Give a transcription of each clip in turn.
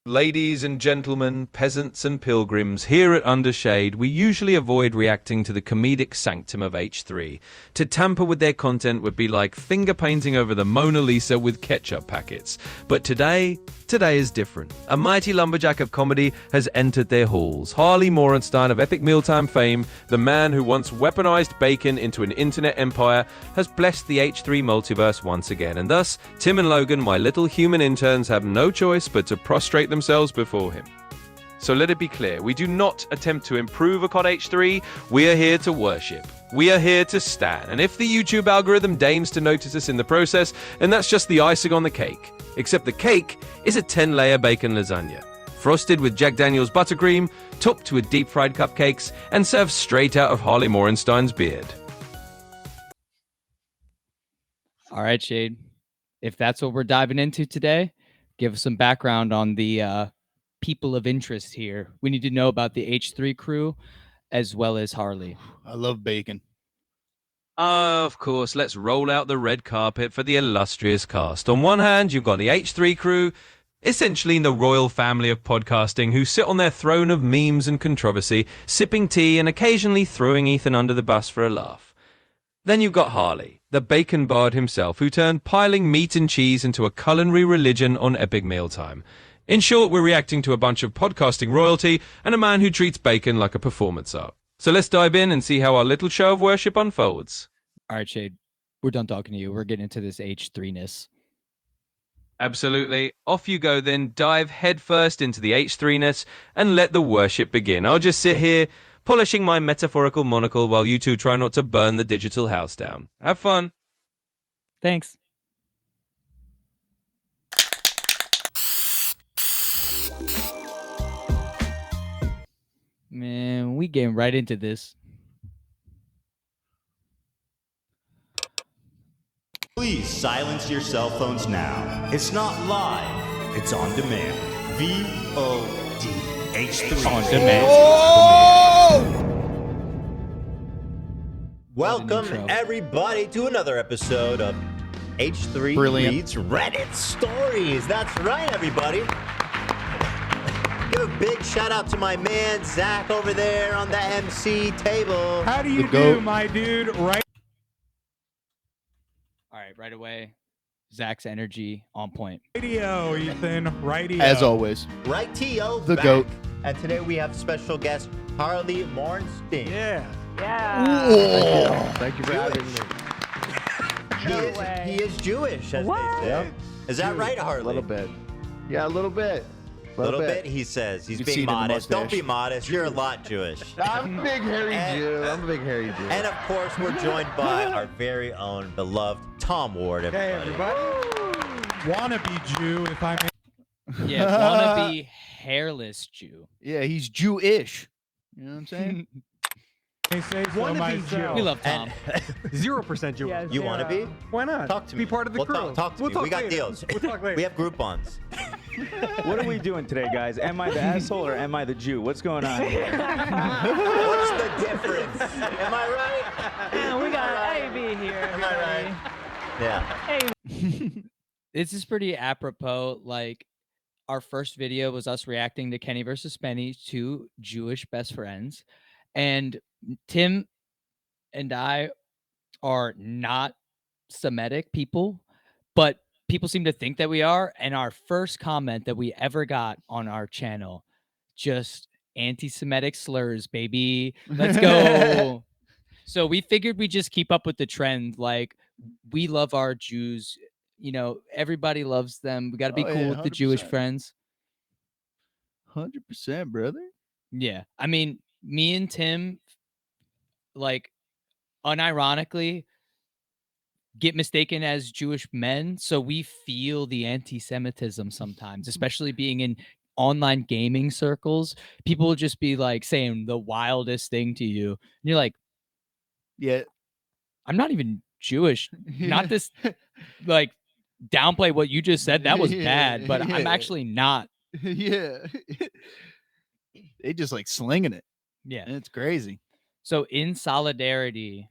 Ladies and gentlemen, peasants and pilgrims, here at Undershade, we usually avoid reacting to the comedic sanctum of H3. To tamper with their content would be like finger painting over the Mona Lisa with ketchup packets. But today is different. A mighty lumberjack of comedy has entered their halls. Harley Morenstein of epic mealtime fame, the man who once weaponized bacon into an internet empire, has blessed the H3 multiverse once again. And thus, Tim and Logan, my little human interns, have no choice but to prostrate themselves before him. So let it be clear, we do not attempt to improve upon H3, we are here to worship. We are here to stand, and if the YouTube algorithm deigns to notice us in the process, then that's just the icing on the cake. Except the cake is a 10-layer bacon lasagna, frosted with Jack Daniel's buttercream, topped with deep-fried cupcakes, and served straight out of Harley Morenstein's beard. All right, Shade. If that's what we're diving into today, give us some background on the people of interest here. We need to know about the H3 crew as well as Harley. I love bacon. Of course, let's roll out the red carpet for the illustrious cast. On one hand, you've got the H3 crew, essentially the royal family of podcasting, who sit on their throne of memes and controversy, sipping tea and occasionally throwing Ethan under the bus for a laugh. Then you've got Harley, the bacon bard himself, who turned piling meat and cheese into a culinary religion on Epic Mealtime. In short, we're reacting to a bunch of podcasting royalty and a man who treats bacon like a performance art. So let's dive in and see how our little show of worship unfolds. All right, Shade. We're done talking to you. We're getting into this H3-ness. Absolutely. Off you go then. Dive headfirst into the H3-ness and let the worship begin. I'll just sit here polishing my metaphorical monocle while you two try not to burn the digital house down. Have fun. Thanks. Man, we getting right into this. Please silence your cell phones now. It's not live, it's on demand. VOD H3 On demand. Welcome intro. everybody to another episode of H3 Brilliant. Reads Reddit Stories. That's right, everybody. Give a big shout out to my man Zach over there on the MC table. How do you The goat. do, my dude? Right. All right, right away. Zach's energy on point. Radio, Ethan. Radio. As always. Right, T.O. The back. goat. And today we have special guest Harley Morenstein. Yeah. Thank you for having me. He is Jewish, as they say. Is that right, Harley? A little bit. Yeah, a little bit. A little bit, he says. He's You can see being it in the modest. Don't mustache. be modest. You're a lot Jewish. I'm a big hairy Jew. I'm a big hairy Jew. And of course, we're joined by our very own beloved Tom Ward. Hey, Everybody. everybody. Wannabe Jew, if I may. Yeah, wannabe hairless Jew. Yeah, he's Jewish. You know what I'm saying? Say so Wannabe myself. We love Tom. 0% Jew. You want to be? Why not? Talk to me. Be part of the Well, crew. Talk to me. We got later. deals. We'll talk later. We have Groupons. What are we doing today, guys? Am I the asshole or am I the Jew? What's going on here? What's the difference? Am I right? Yeah, we got A, B here. Am I right? Yeah. Hey, This is pretty apropos. Like, our first video was us reacting to Kenny versus Spenny, two Jewish best friends. And Tim and I are not Semitic people, but people seem to think that we are. And our first comment that we ever got on our channel, just anti-Semitic slurs, baby. Let's go. So we figured we'd just keep up with the trend. Like, we love our Jews. You know, everybody loves them. We got to be Oh, cool yeah, with the Jewish 100%. friends. 100%, brother. Yeah. I mean, me and Tim, like, unironically, get mistaken as Jewish men. So we feel the anti-Semitism sometimes, especially being in online gaming circles. People will just be like saying the wildest thing to you. And you're like, Yeah. I'm not even Jewish. Not this, like, downplay what you just said. That was bad, but I'm Yeah. actually not. Yeah. They just like slinging it. Yeah. And it's crazy. So in solidarity,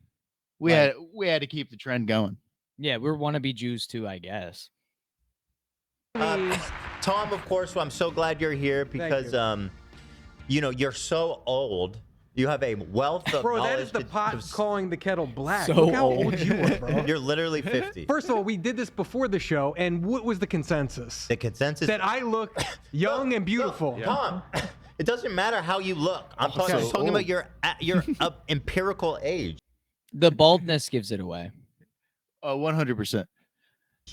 We Like- had to keep the trend going. yeah, we're wannabe Jews too, I guess. Tom, Tom, of course, I'm so glad you're here because, you know, you're so old. You have a wealth of Bro, knowledge. that is the pot calling the kettle black. So Look how old. old you are, bro. You're literally 50. First of all, we did this before the show, and what was the consensus? The consensus That I look young and beautiful. Look, Tom, it doesn't matter how you look. I'm talking about your empirical age. The baldness gives it away. 100%.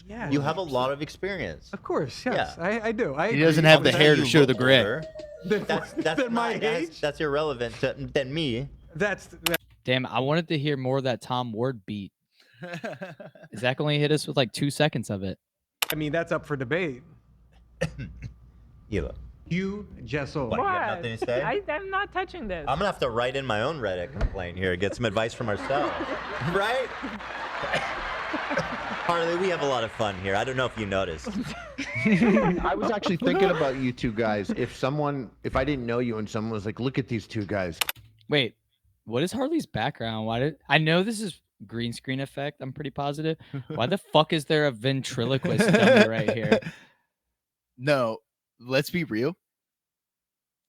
Yeah, You have a lot of experience. Of course, yes, I do. He doesn't have the hair to You show look the gray. older. That's Than my age? That's irrelevant than me. Damn, I wanted to hear more of that Tom Ward beat. Zach only hit us with like 2 seconds of it. I mean, that's up for debate. Hila. Hugh Jessel. What? You have nothing to say? I'm not touching this. I'm gonna have to write in my own Reddit complaint here, get some advice from ourselves, right? Harley, we have a lot of fun here. I don't know if you noticed. I was actually thinking about you two guys. If I didn't know you and someone was like, look at these two guys. Wait, what is Harley's background? I know this is green screen effect. I'm pretty positive. Why the fuck is there a ventriloquist dummy right here? No, let's be real.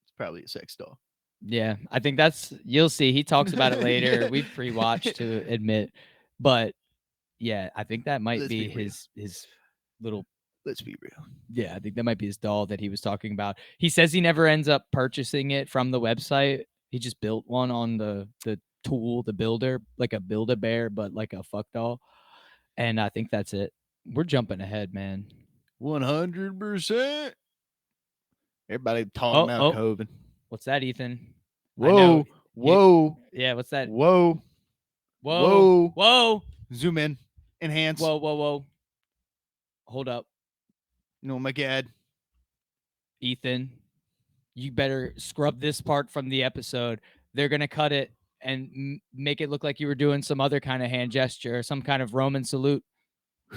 It's probably a sex doll. Yeah, I think you'll see. He talks about it later. We've pre-watched to admit, but yeah, I think that might be his little. Let's be real. Yeah, I think that might be his doll that he was talking about. He says he never ends up purchasing it from the website. He just built one on the tool, the builder, like a Build-A-Bear, but like a fuck doll. And I think that's it. We're jumping ahead, man. 100%. Everybody talking about COVID. What's that, Ethan? Whoa. Whoa. Yeah, what's that? Whoa. Whoa. Whoa. Zoom in. Enhance. Whoa. Hold up. Oh my God. Ethan, you better scrub this part from the episode. They're going to cut it and make it look like you were doing some other kind of hand gesture or some kind of Roman salute.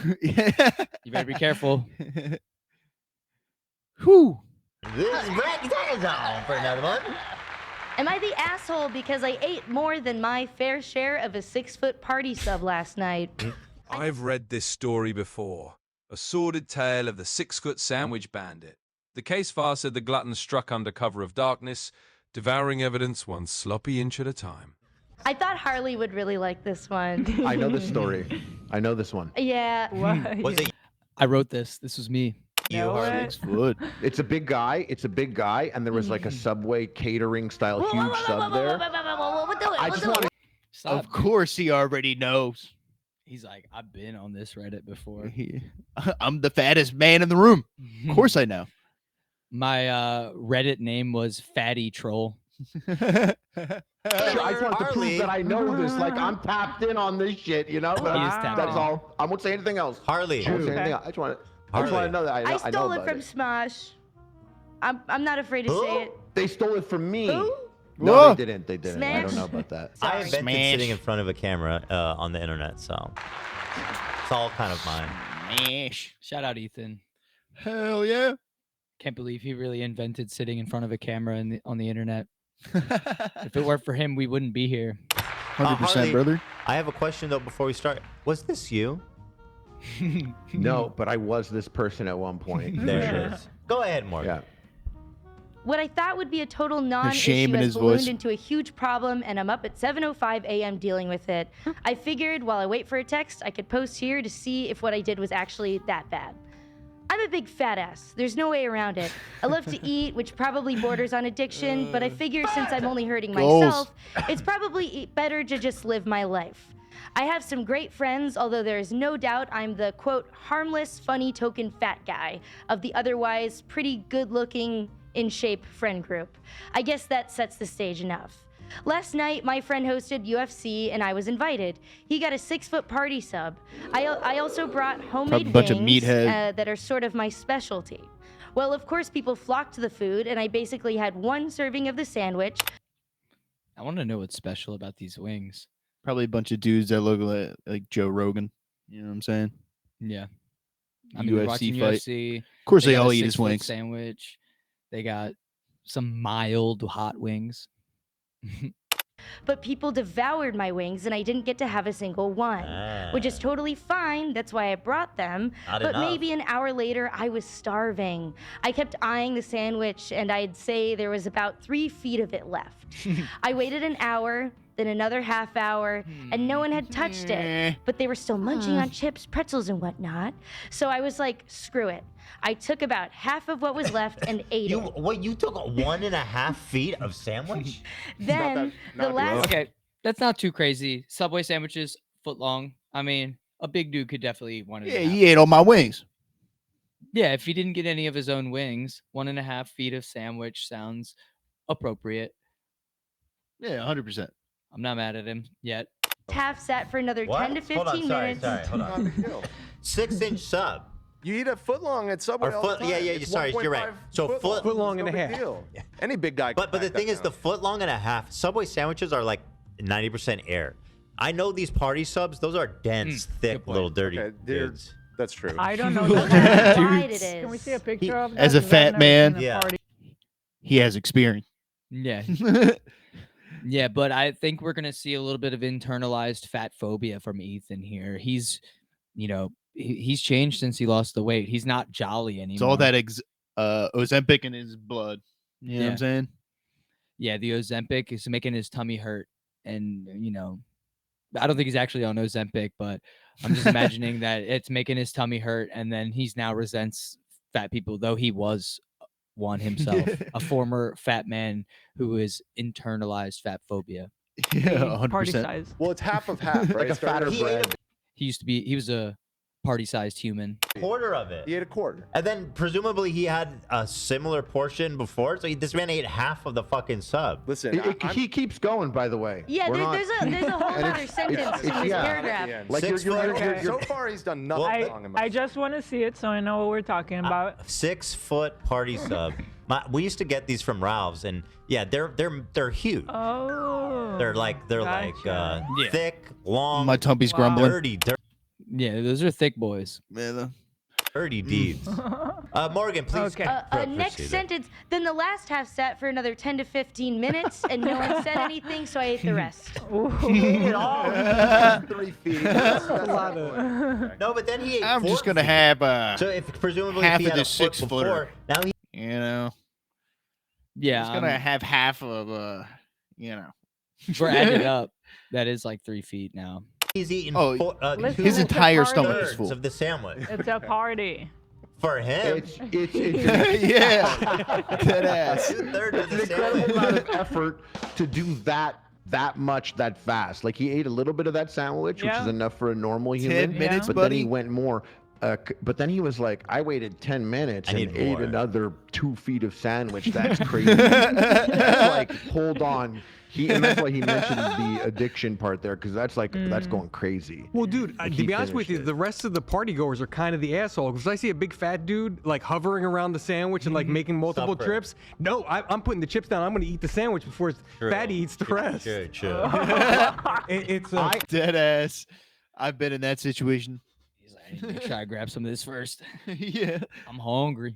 You better be careful. Whew. This is on for another one. Am I the asshole because I ate more than my fair share of a 6-foot party sub last night? I've read this story before. A sordid tale of the 6-foot sandwich bandit. The case file said the glutton struck under cover of darkness, devouring evidence one sloppy inch at a time. I thought Harley would really like this one. I know this story. I know this one. Yeah. Was it I wrote this. This was me. you, Harley? It's a big guy. And there was like a Subway catering style huge sub there. I just want to. Of course he already knows. He's like, I've been on this Reddit before. I'm the fattest man in the room. Of course I know. My Reddit name was Fatty Troll. I just want to prove that I know this. Like, I'm tapped in on this shit, you know? But that's all. I won't say anything else. Harley. I won't say anything else. I just want to know that I know I stole about it from Smosh. I'm not afraid to say it. They stole it from me. Who? No, they didn't. I Smash. don't know about that. I invented sitting in front of a camera on the internet, so it's all kind of mine. Smash. Shout out, Ethan. Hell yeah. Can't believe he really invented sitting in front of a camera on the internet. If it weren't for him, we wouldn't be here. 100%, Harley, brother. I have a question, though, before we start. Was this you? No, but I was this person at one point. There it is. Go ahead, Morgan. Yeah. What I thought would be a total shame non-issue in has his ballooned voice. into a huge problem, and I'm up at 7:05 a.m. dealing with it. I figured while I wait for a text, I could post here to see if what I did was actually that bad. I'm a big fat ass. There's no way around it. I love to eat, which probably borders on addiction, but I figure since I'm only hurting myself, it's probably better to just live my life. I have some great friends, although there is no doubt I'm the, quote, harmless, funny token fat guy of the otherwise pretty good-looking, in-shape friend group. I guess that sets the stage enough. Last night, my friend hosted UFC, and I was invited. He got a 6-foot party sub. I also brought homemade bunch of wings meathead. that are sort of my specialty. Well, of course, people flocked to the food, and I basically had one serving of the sandwich. I want to know what's special about these wings. Probably a bunch of dudes that look like Joe Rogan. You know what I'm saying? Yeah. I mean, we're watching UFC fight. UFC. Of course they got all a eat his 6-foot wings. Sandwich. They got some mild hot wings. But people devoured my wings and I didn't get to have a single one, which is totally fine. That's why I brought them. But maybe an hour later, I was starving. I kept eyeing the sandwich and I'd say there was about 3 feet of it left. I waited an hour, then another half hour, and no one had touched it. But they were still munching on chips, pretzels, and whatnot. So I was like, screw it. I took about half of what was left and ate it. What, you took 1.5 feet of sandwich? Then the last... Okay, that's not too crazy. Subway sandwiches, foot long. I mean, a big dude could definitely eat one. Yeah, he ate all my wings. Yeah, if he didn't get any of his own wings, 1.5 feet of sandwich sounds appropriate. Yeah, 100%. I'm not mad at him yet. Half sat for another 10 to 15 minutes. Sorry, hold on. 6-inch sub. You eat a foot long at Subway all the time. Yeah, sorry, you're right. So foot long and a half. Any big guy. But the thing is, the foot long and a half Subway sandwiches are like 90% air. I know these party subs; those are dense, thick, little dirty dudes. That's true. I don't know. Can we see a picture of that? As a fat man, Yeah. he has experience. Yeah. Yeah, but I think we're gonna see a little bit of internalized fat phobia from Ethan here. He's, he's changed since he lost the weight. He's not jolly anymore. It's all that Ozempic in his blood. You know what I'm saying? Yeah, the Ozempic is making his tummy hurt, and I don't think he's actually on Ozempic, but I'm just imagining that it's making his tummy hurt, and then he's now resents fat people, though he was one himself, a former fat man who is internalized fat phobia. Yeah, 100%. Party size. Well, it's half of half, right? Like a fatter bread. He was a party-sized human. Quarter of it. He ate a quarter. And then presumably he had a similar portion before, so this man ate half of the fucking sub. Listen, He keeps going, by the way. Yeah, there's a whole other sentence in this paragraph. Like so far, he's done nothing wrong in my I just want to see it so I know what we're talking about. 6-foot party sub. We used to get these from Ralph's, and yeah, they're huge. Oh. They're like thick, long. My tummy's grumbling. Dirty. Yeah, those are thick boys. Dirty deeds. Morgan, please. Okay. Next sentence. Then the last half sat for another 10 to 15 minutes, and no one said anything, so I ate the rest. He ate it all. 3 feet. That's a lot of... No, but then he ate. I'm just gonna have so if presumably half if he of had the a foot 6-footer. before, now he. Yeah, He's gonna have half of we're adding up. That is like 3 feet now. He's eating his entire stomach is full of the sandwich. It's a party. For him. It's yeah. Dead ass. 2/3 of the an incredible sandwich. amount of effort to do that much that fast. Like he ate a little bit of that sandwich, which is enough for a normal human. 10 minutes, but buddy. then he went more. But then he was like, I waited 10 minutes and ate another 2 feet of sandwich. That's crazy. That's like, hold on. And that's why he mentioned the addiction part there, because that's like that's going crazy. Well, dude, to he be honest with you, finished it. the rest of the party goers are kind of the asshole. Because I see a big fat dude like hovering around the sandwich and like making multiple trips. No, I'm putting the chips down. I'm going to eat the sandwich before fatty eats the rest. True. It's dead ass. I've been in that situation. He's like, I need to make sure I grab some of this first. Yeah. I'm hungry.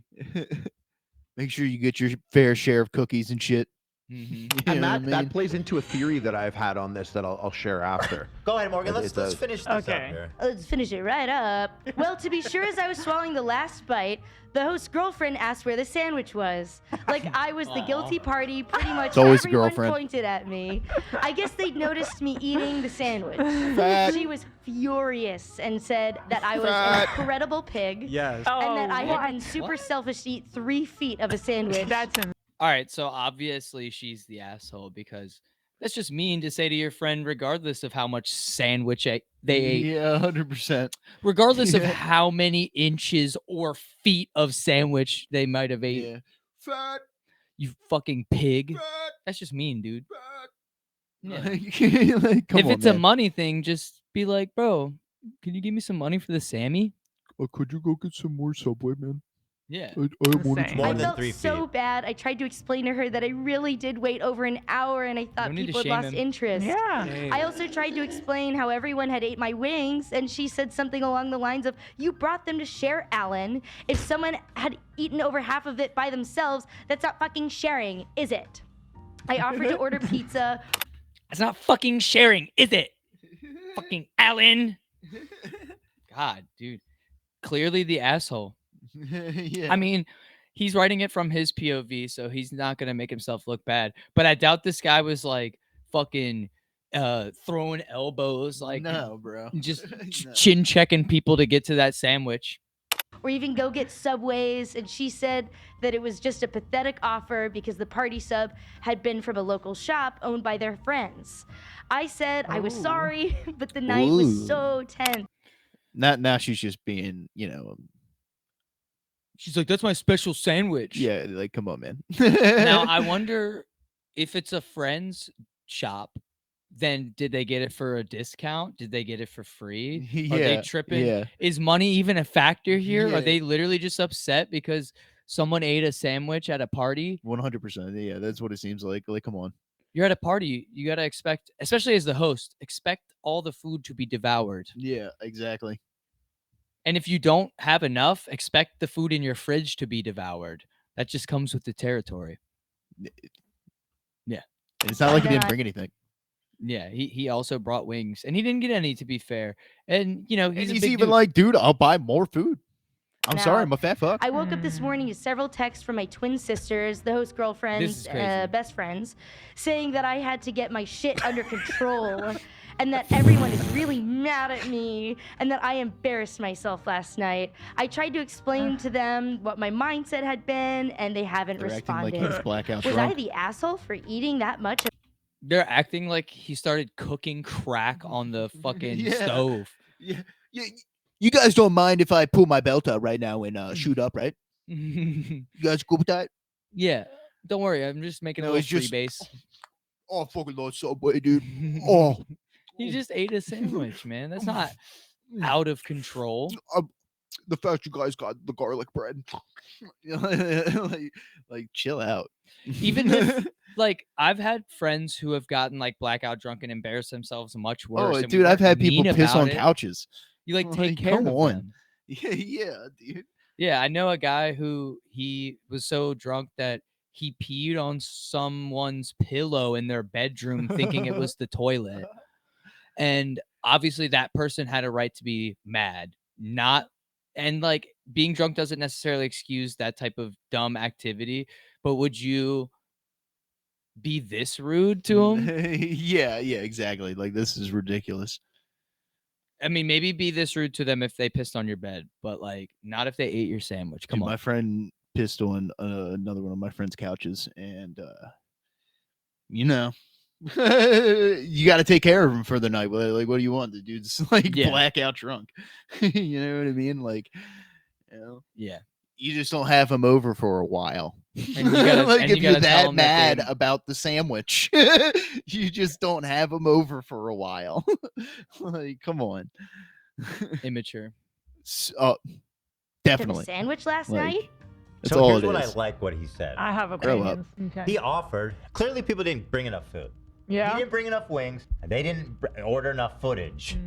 Make sure you get your fair share of cookies and shit. Mm-hmm. And that plays into a theory that I've had on this that I'll share after. Go ahead, Morgan. Let's finish this up here. Let's finish it right up. Well, to be sure, as I was swallowing the last bite, the host's girlfriend asked where the sandwich was. Like I was the guilty party. Pretty much It's always the everyone girlfriend. pointed at me. I guess they'd noticed me eating the sandwich. Fat. She was furious and said that I was an incredible pig. Yes. And that I had been super selfish to eat 3 feet of a sandwich. That's All right, so obviously she's the asshole because that's just mean to say to your friend, regardless of how much sandwich they ate. Yeah, 100%. Regardless of how many inches or feet of sandwich they might have ate. Yeah. Fat. You fucking pig. Fat. That's just mean, dude. Yeah. Like, come If on, it's a man. money thing, just be like, bro, can you give me some money for the Sammy? Could you go get some more Subway, man? Yeah. I wanted More I than felt 3 feet. so bad. I tried to explain to her that I really did wait over an hour and I thought don't need to people had shame lost him. interest. Yeah. I also tried to explain how everyone had ate my wings, and she said something along the lines of, "You brought them to share, Alan. If someone had eaten over half of it by themselves, that's not fucking sharing, is it?" I offered to order pizza. That's not fucking sharing, is it? Fucking Alan. God, dude. Clearly the asshole. Yeah. I mean, he's writing it from his POV, so he's not gonna make himself look bad. But I doubt this guy was like fucking throwing elbows, like no, bro. just No. chin checking people to get to that sandwich. Or even go get Subways, and she said that it was just a pathetic offer because the party sub had been from a local shop owned by their friends. I said I was sorry, but the night was so tense. Now she's just being, She's like, that's my special sandwich. yeah, like, come on, man. Now, I wonder if it's a friend's shop, then did they get it for a discount? Did they get it for free? Are they tripping? Yeah. Is money even a factor here? Yeah. Are they literally just upset because someone ate a sandwich at a party? 100%. Yeah, that's what it seems like. Like, come on. You're at a party. You got to expect, especially as the host, expect all the food to be devoured. Yeah, exactly. And if you don't have enough, expect the food in your fridge to be devoured. That just comes with the territory. Yeah. It's not like he didn't bring anything. Yeah, he also brought wings, and he didn't get any, to be fair. And, you know, he's, He's a big even dude. like, dude, I'll buy more food. I'm Now, sorry, I'm a fat fuck. I woke up this morning to several texts from my twin sisters, the host This girlfriends, is crazy. best friends, saying that I had to get my shit under control and that everyone is really mad at me and that I embarrassed myself last night. I tried to explain to them what my mindset had been, and they haven't They're acting responded. like he's blackout Was I drunk. the asshole for eating that much? They're acting like he started cooking crack on the fucking Yeah. stove. Yeah. You guys don't mind if I pull my belt out right now and shoot up, right? You guys cool with that? Yeah, don't worry. I'm just making a No, little it's just- freebase. Oh, fucking Lord Subway, dude. Oh. He just ate a sandwich, man. That's not out of control. The fact you guys got the garlic bread. like, chill out. Even if, like, I've had friends who have gotten like blackout drunk and embarrassed themselves much worse. Oh, and we dude, I've weren't had people mean piss about on it. couches. You like take Like, care come of on. them. Yeah, dude. Yeah, I know a guy who he was so drunk that he peed on someone's pillow in their bedroom thinking it was the toilet. And obviously that person had a right to be mad. And like being drunk doesn't necessarily excuse that type of dumb activity, but would you be this rude to him? yeah, exactly. Like, this is ridiculous. I mean, maybe be this rude to them if they pissed on your bed, but like not if they ate your sandwich. Come Dude, on. my friend pissed on another one of my friend's couches, and you got to take care of him for the night. Like, what do you want? The dude's like blackout drunk. You know what I mean? Like, yeah. You just don't have him over for a while. And you gotta, like, and if you you're gotta tell that them mad that about the sandwich, you just don't have him over for a while. Like, come on. Immature. Definitely. A sandwich last Like, night? That's so all here's it what is. I like what he said. I have Grow up. opinions. Okay. He offered. Clearly, people didn't bring enough food. Yeah. He didn't bring enough wings, and they didn't order enough footage.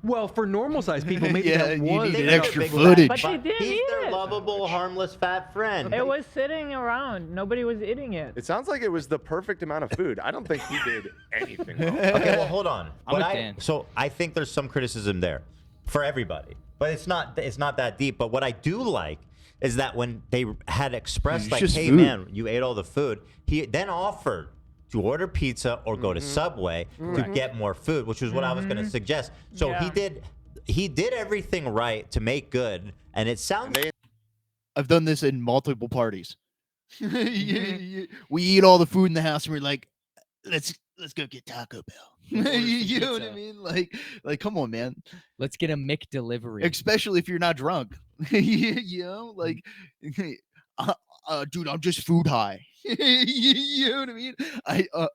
Well, for normal sized people, maybe Yeah, that you was needed They got extra big footage. fat, But they didn't he's eat their it. lovable, harmless, fat friend. It was sitting around. Nobody was eating it. It sounds like it was the perfect amount of food. I don't think he did anything wrong. Okay, well, hold on. I'm What with I- Dan. So I think there's some criticism there for everybody, but it's not that deep. But what I do like is that when they had expressed It's like, just "Hey food. man, you ate all the food," he then offered to order pizza or go to Subway to get more food, which was what I was going to suggest. So Yeah. he did everything right to make good, and it sounds. I've done this in multiple parties. We eat all the food in the house, and we're like, let's go get Taco Bell. You know what I pizza. mean? Like, come on, man. Let's get a McDelivery. Especially if you're not drunk. You know, like, dude, I'm just food high. You know what I mean?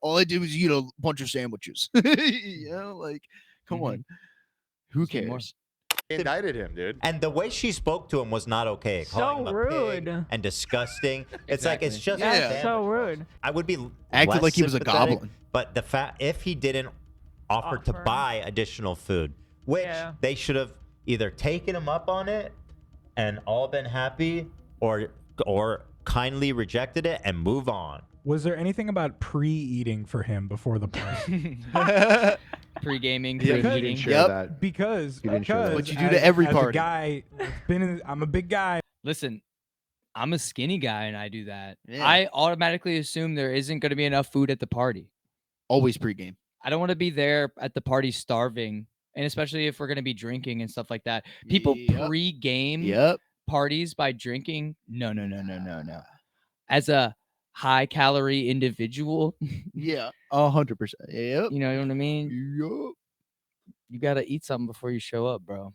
All I did was eat a bunch of sandwiches. You know, like, come on. Who Let's get more. cares? They indicted him, dude. And the way she spoke to him was not okay. Calling So him a pig rude. and disgusting. It's like it's just. Yeah. a That's so rude. I would be Acted less like he was a sympathetic, goblin. But the fact if he didn't offer to Offer. buy additional food, which Yeah. they should have either taken him up on it and all been happy, or kindly rejected it and move on. Was there anything about pre-eating for him before the party? Pre-gaming, Yeah, he pre-eating. didn't share that. Because He didn't share that. What you do to every as party. A guy, I'm a big guy. Listen, I'm a skinny guy and I do that. Yeah. I automatically assume there isn't going to be enough food at the party. Always pregame. I don't want to be there at the party starving, and especially if we're going to be drinking and stuff like that. People Yep. pre-game Yep. parties by drinking. No. As a high-calorie individual, Yeah. 100%. Yep. you know what I mean? Yup. You got to eat something before you show up, bro.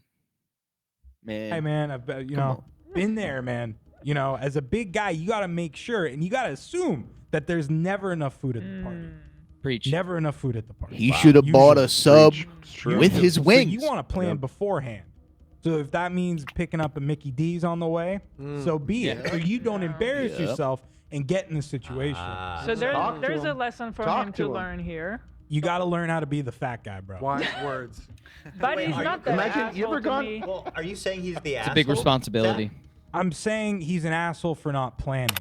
Man. Hey man, I've been there, man. As a big guy, you got to make sure, and you got to assume that there's never enough food at the party. Preach. Never enough food at the party. He should have bought a sub with his So wings. you want to plan beforehand. So if that means picking up a Mickey D's on the way, so be it. So you don't embarrass yourself and get in the situation. So Talk to there's a him. lesson for Talk him to to him. learn here. You got to learn how to be the fat guy, bro. Wise words. But he's not the Imagine you asshole ever to gone- me. Well, are you saying he's the It's asshole? a big responsibility. I'm saying he's an asshole for not planning.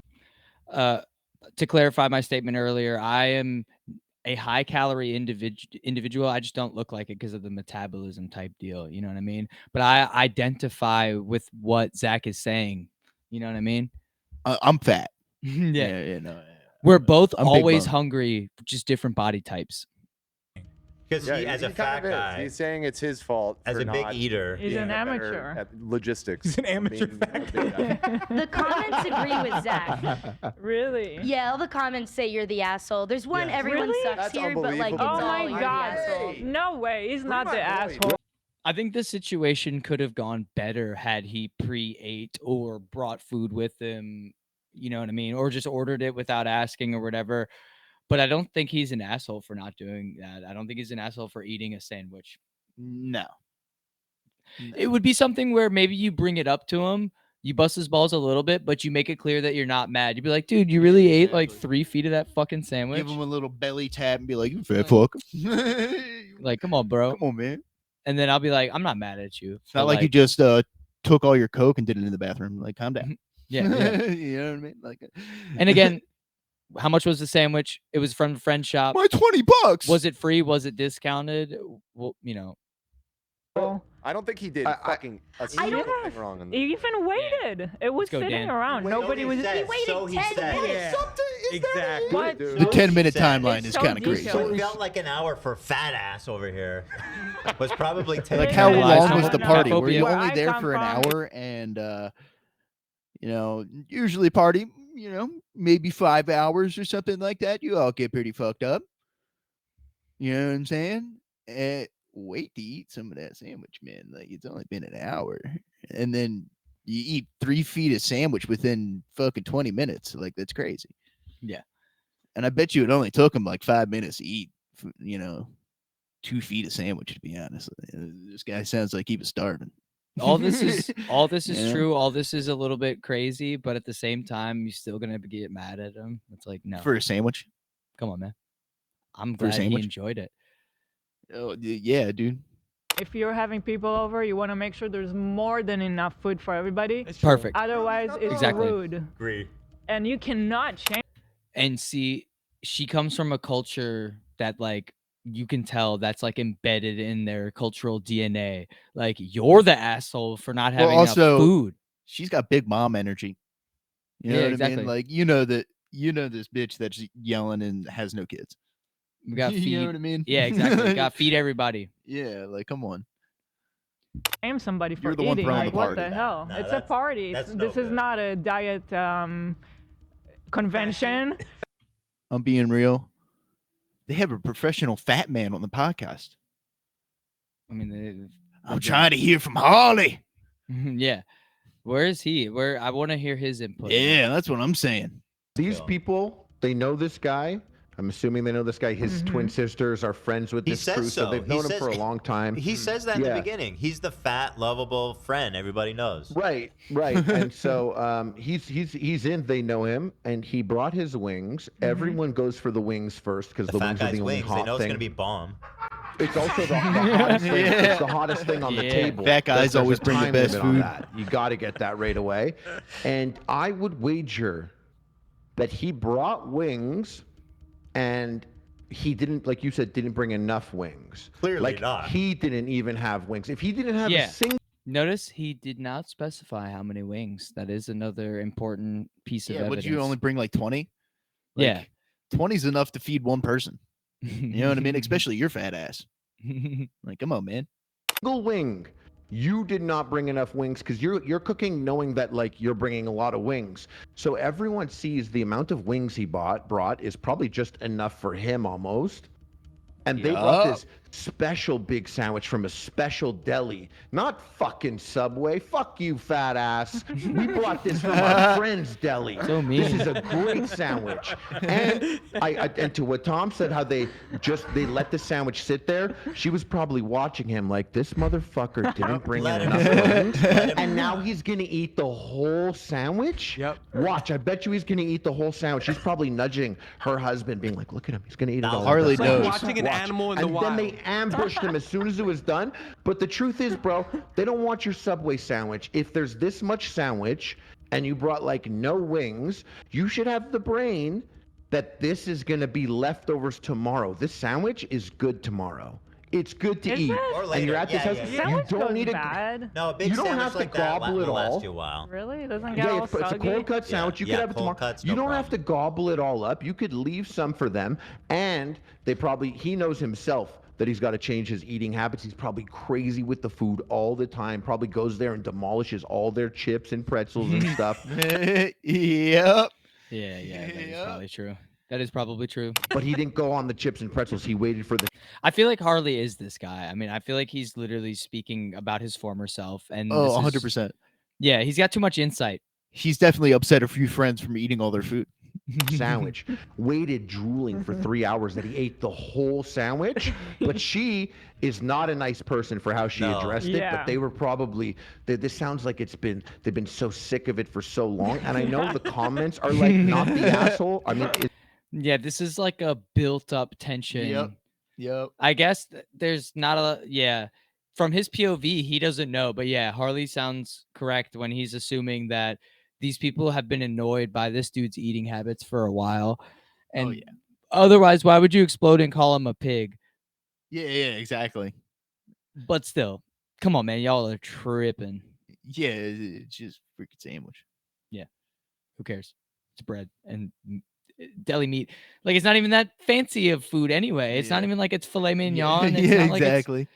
To clarify my statement earlier, I am a high-calorie individual. I just don't look like it because of the metabolism type deal. You know what I mean? But I identify with what Zach is saying. You know what I mean? I'm fat. Yeah. No. We're both I'm big always bone. hungry, just different body types. Because Yeah, he, as a he fat kind of is. guy, He's saying it's his fault as for a big not eater, He's being an better amateur. at logistics. He's an amateur Being a big guy. The comments agree with Zach. Really? Yeah, all the comments say you're the asshole. There's one everyone Really? sucks That's here, but like it's unbelievable. Oh all my you're God. the asshole. No way. He's not the asshole. I think the situation could have gone better had he pre-ate or brought food with him, you know what I mean? Or just ordered it without asking or whatever. But I don't think he's an asshole for not doing that. I don't think he's an asshole for eating a sandwich. No. It would be something where maybe you bring it up to him, you bust his balls a little bit, but you make it clear that you're not mad. You'd be like, dude, you really ate like 3 feet of that fucking sandwich? Give him a little belly tap and be like, you fat fuck. Like, come on, bro. Come on, man. And then I'll be like, I'm not mad at you. It's not like you just took all your Coke and did it in the bathroom. Like, calm down. Yeah. You know what I mean? Like, And again, how much was the sandwich? It was from a friend's shop. my $20. Was it free? Was it discounted? Well, you know. I don't think he did fucking a I single don't- thing wrong. In He even waited. It was go, sitting Dan. around. Nobody was. said, He waited so he 10 said. minutes. Exactly. What? Dude. The 10-minute said. timeline It's is so kind of crazy. detailed. So it felt like an hour for fat ass over here. Was probably 10 Like, Yeah, how yeah, long yeah. was the No, party? no. Were you Where only I there come for an from, hour? And, usually party, maybe 5 hours or something like that. You all get pretty fucked up. You know what I'm saying? Wait to eat some of that sandwich, man. Like, it's only been an hour. And then you eat 3 feet of sandwich within fucking 20 minutes. Like, that's crazy. Yeah. And I bet you it only took him like 5 minutes to eat, 2 feet of sandwich, to be honest. This guy sounds like he was starving. All this is Yeah. true. All this is a little bit crazy, but at the same time, you're still gonna get mad at him. It's like, no, For a sandwich. come on, man. I'm For a glad he sandwich? enjoyed it. Oh, yeah, dude. If you're having people over, you want to make sure there's more than enough food for everybody. Perfect. Otherwise, it's Exactly. rude. Agree. And you cannot change. And see, she comes from a culture that, like, you can tell that's like embedded in their cultural DNA. Like, you're the asshole for not having enough food. She's got big mom energy. You know Yeah, what I exactly. mean? Like, this bitch that's yelling and has no kids. We got feed. You know what I mean? Yeah, exactly. Got feed everybody. Yeah, like, come on. Blame somebody for You're the one eating. throwing Like, the what party. the hell? No, It's a that's- party. that's This no is good. not a diet convention. I'm being real. They have a professional fat man on the podcast. I mean, I'm trying to hear from Harley. yeah. Where is he? Where I want to hear his input. Yeah, that's what I'm saying. These people, they know this guy. I'm assuming they know this guy. His twin sisters are friends with He this says crew, so. so they've He known him says- for a long time. He says that in the Yeah. beginning. He's the fat, lovable friend everybody knows. Right. And so he's in. They know him, and he brought his wings. Everyone goes for the wings first because The the fat wings are guy's the only wings. They hot know it's thing. going to be bomb. It's also the hottest thing. It's the hottest thing on the Yeah. table. Fat guys There's a always bring the time best limit on food. that. You got to get that right away. And I would wager that he brought wings and he didn't, like you said, didn't bring enough wings. Clearly like, not. He didn't even have wings. If he didn't have a single... Notice he did not specify how many wings. That is another important piece of evidence. Would you only bring like 20? Yeah. 20 is enough to feed one person. You know what I mean? Especially your fat ass. Like, come on, man. Single wing. You did not bring enough wings because you're cooking knowing that like you're bringing a lot of wings. So everyone sees the amount of wings he brought is probably just enough for him almost. And they brought this special big sandwich from a special deli, not fucking Subway. Fuck you, fat ass. We brought this from our friend's deli. So mean. This is a great sandwich. And and to what Tom said, how they let the sandwich sit there. She was probably watching him like, this motherfucker didn't bring in enough wings, and now he's gonna eat the whole sandwich. Yep. Watch, I bet you he's gonna eat the whole sandwich. She's probably nudging her husband, being like, look at him, he's gonna eat it all. Harley It's like knows. watching an animal in the wild. And then they ambushed him as soon as it was done. But the truth is, bro, they don't want your Subway sandwich. If there's this much sandwich and you brought like no wings, you should have the brain that this is going to be leftovers tomorrow. This sandwich is good tomorrow. It's good to eat. Or later. And you're at this house. You don't need bad. No, a big you don't sandwich have to like that gobble it will last all. you a while. Really? It doesn't get Yeah, all it's a soggy? cold cut sandwich. You could have it tomorrow. Cuts, You no don't have to problem. gobble it all up. You could leave some for them. And he knows himself that he's got to change his eating habits. He's probably crazy with the food all the time. Probably goes there and demolishes all their chips and pretzels and stuff. Yep. Yeah, that is probably true. That is probably true. But he didn't go on the chips and pretzels. He waited for the... I feel like Harley is this guy. I mean, I feel like he's literally speaking about his former self. And Oh, this is- 100%. Yeah, he's got too much insight. He's definitely upset a few friends from eating all their food. sandwich, waited drooling for 3 hours that he ate the whole sandwich. But she is not a nice person for how she addressed it. But they were probably, this sounds like they've been so sick of it for so long. And I know the comments are like, not the asshole. I mean, yeah, this is like a built up tension. Yep. I guess there's not a, from his POV, he doesn't know. But yeah, Harley sounds correct when he's assuming that these people have been annoyed by this dude's eating habits for a while. And otherwise, why would you explode and call him a pig? Yeah, exactly. But still, come on, man. Y'all are tripping. Yeah, it's just freaking sandwich. Yeah. Who cares? It's bread and deli meat. Like, it's not even that fancy of food anyway. It's not even like it's filet mignon. It's Yeah, not like exactly.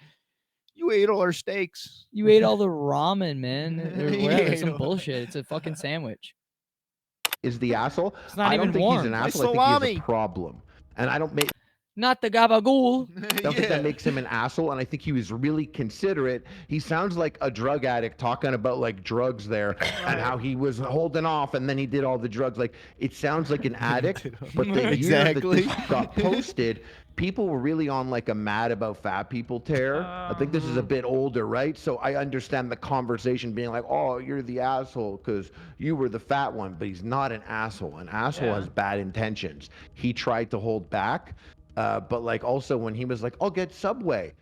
You ate all our steaks. You ate all the ramen, man. Or whatever, some all bullshit. It's a fucking sandwich. Is the asshole? It's not I even don't think warm. he's an My asshole. I think he salami. has a problem. And I don't make... Not the gabagool. I don't think that makes him an asshole, and I think he was really considerate. He sounds like a drug addict talking about like drugs there and how he was holding off and then he did all the drugs. Like, it sounds like an addict, but the year that this got posted, people were really on like a mad about fat people tear. I think this is a bit older, right? So I understand the conversation being like, oh, you're the asshole because you were the fat one, but he's not an asshole. An asshole has bad intentions. He tried to hold back. But like also when he was like, I'll get Subway,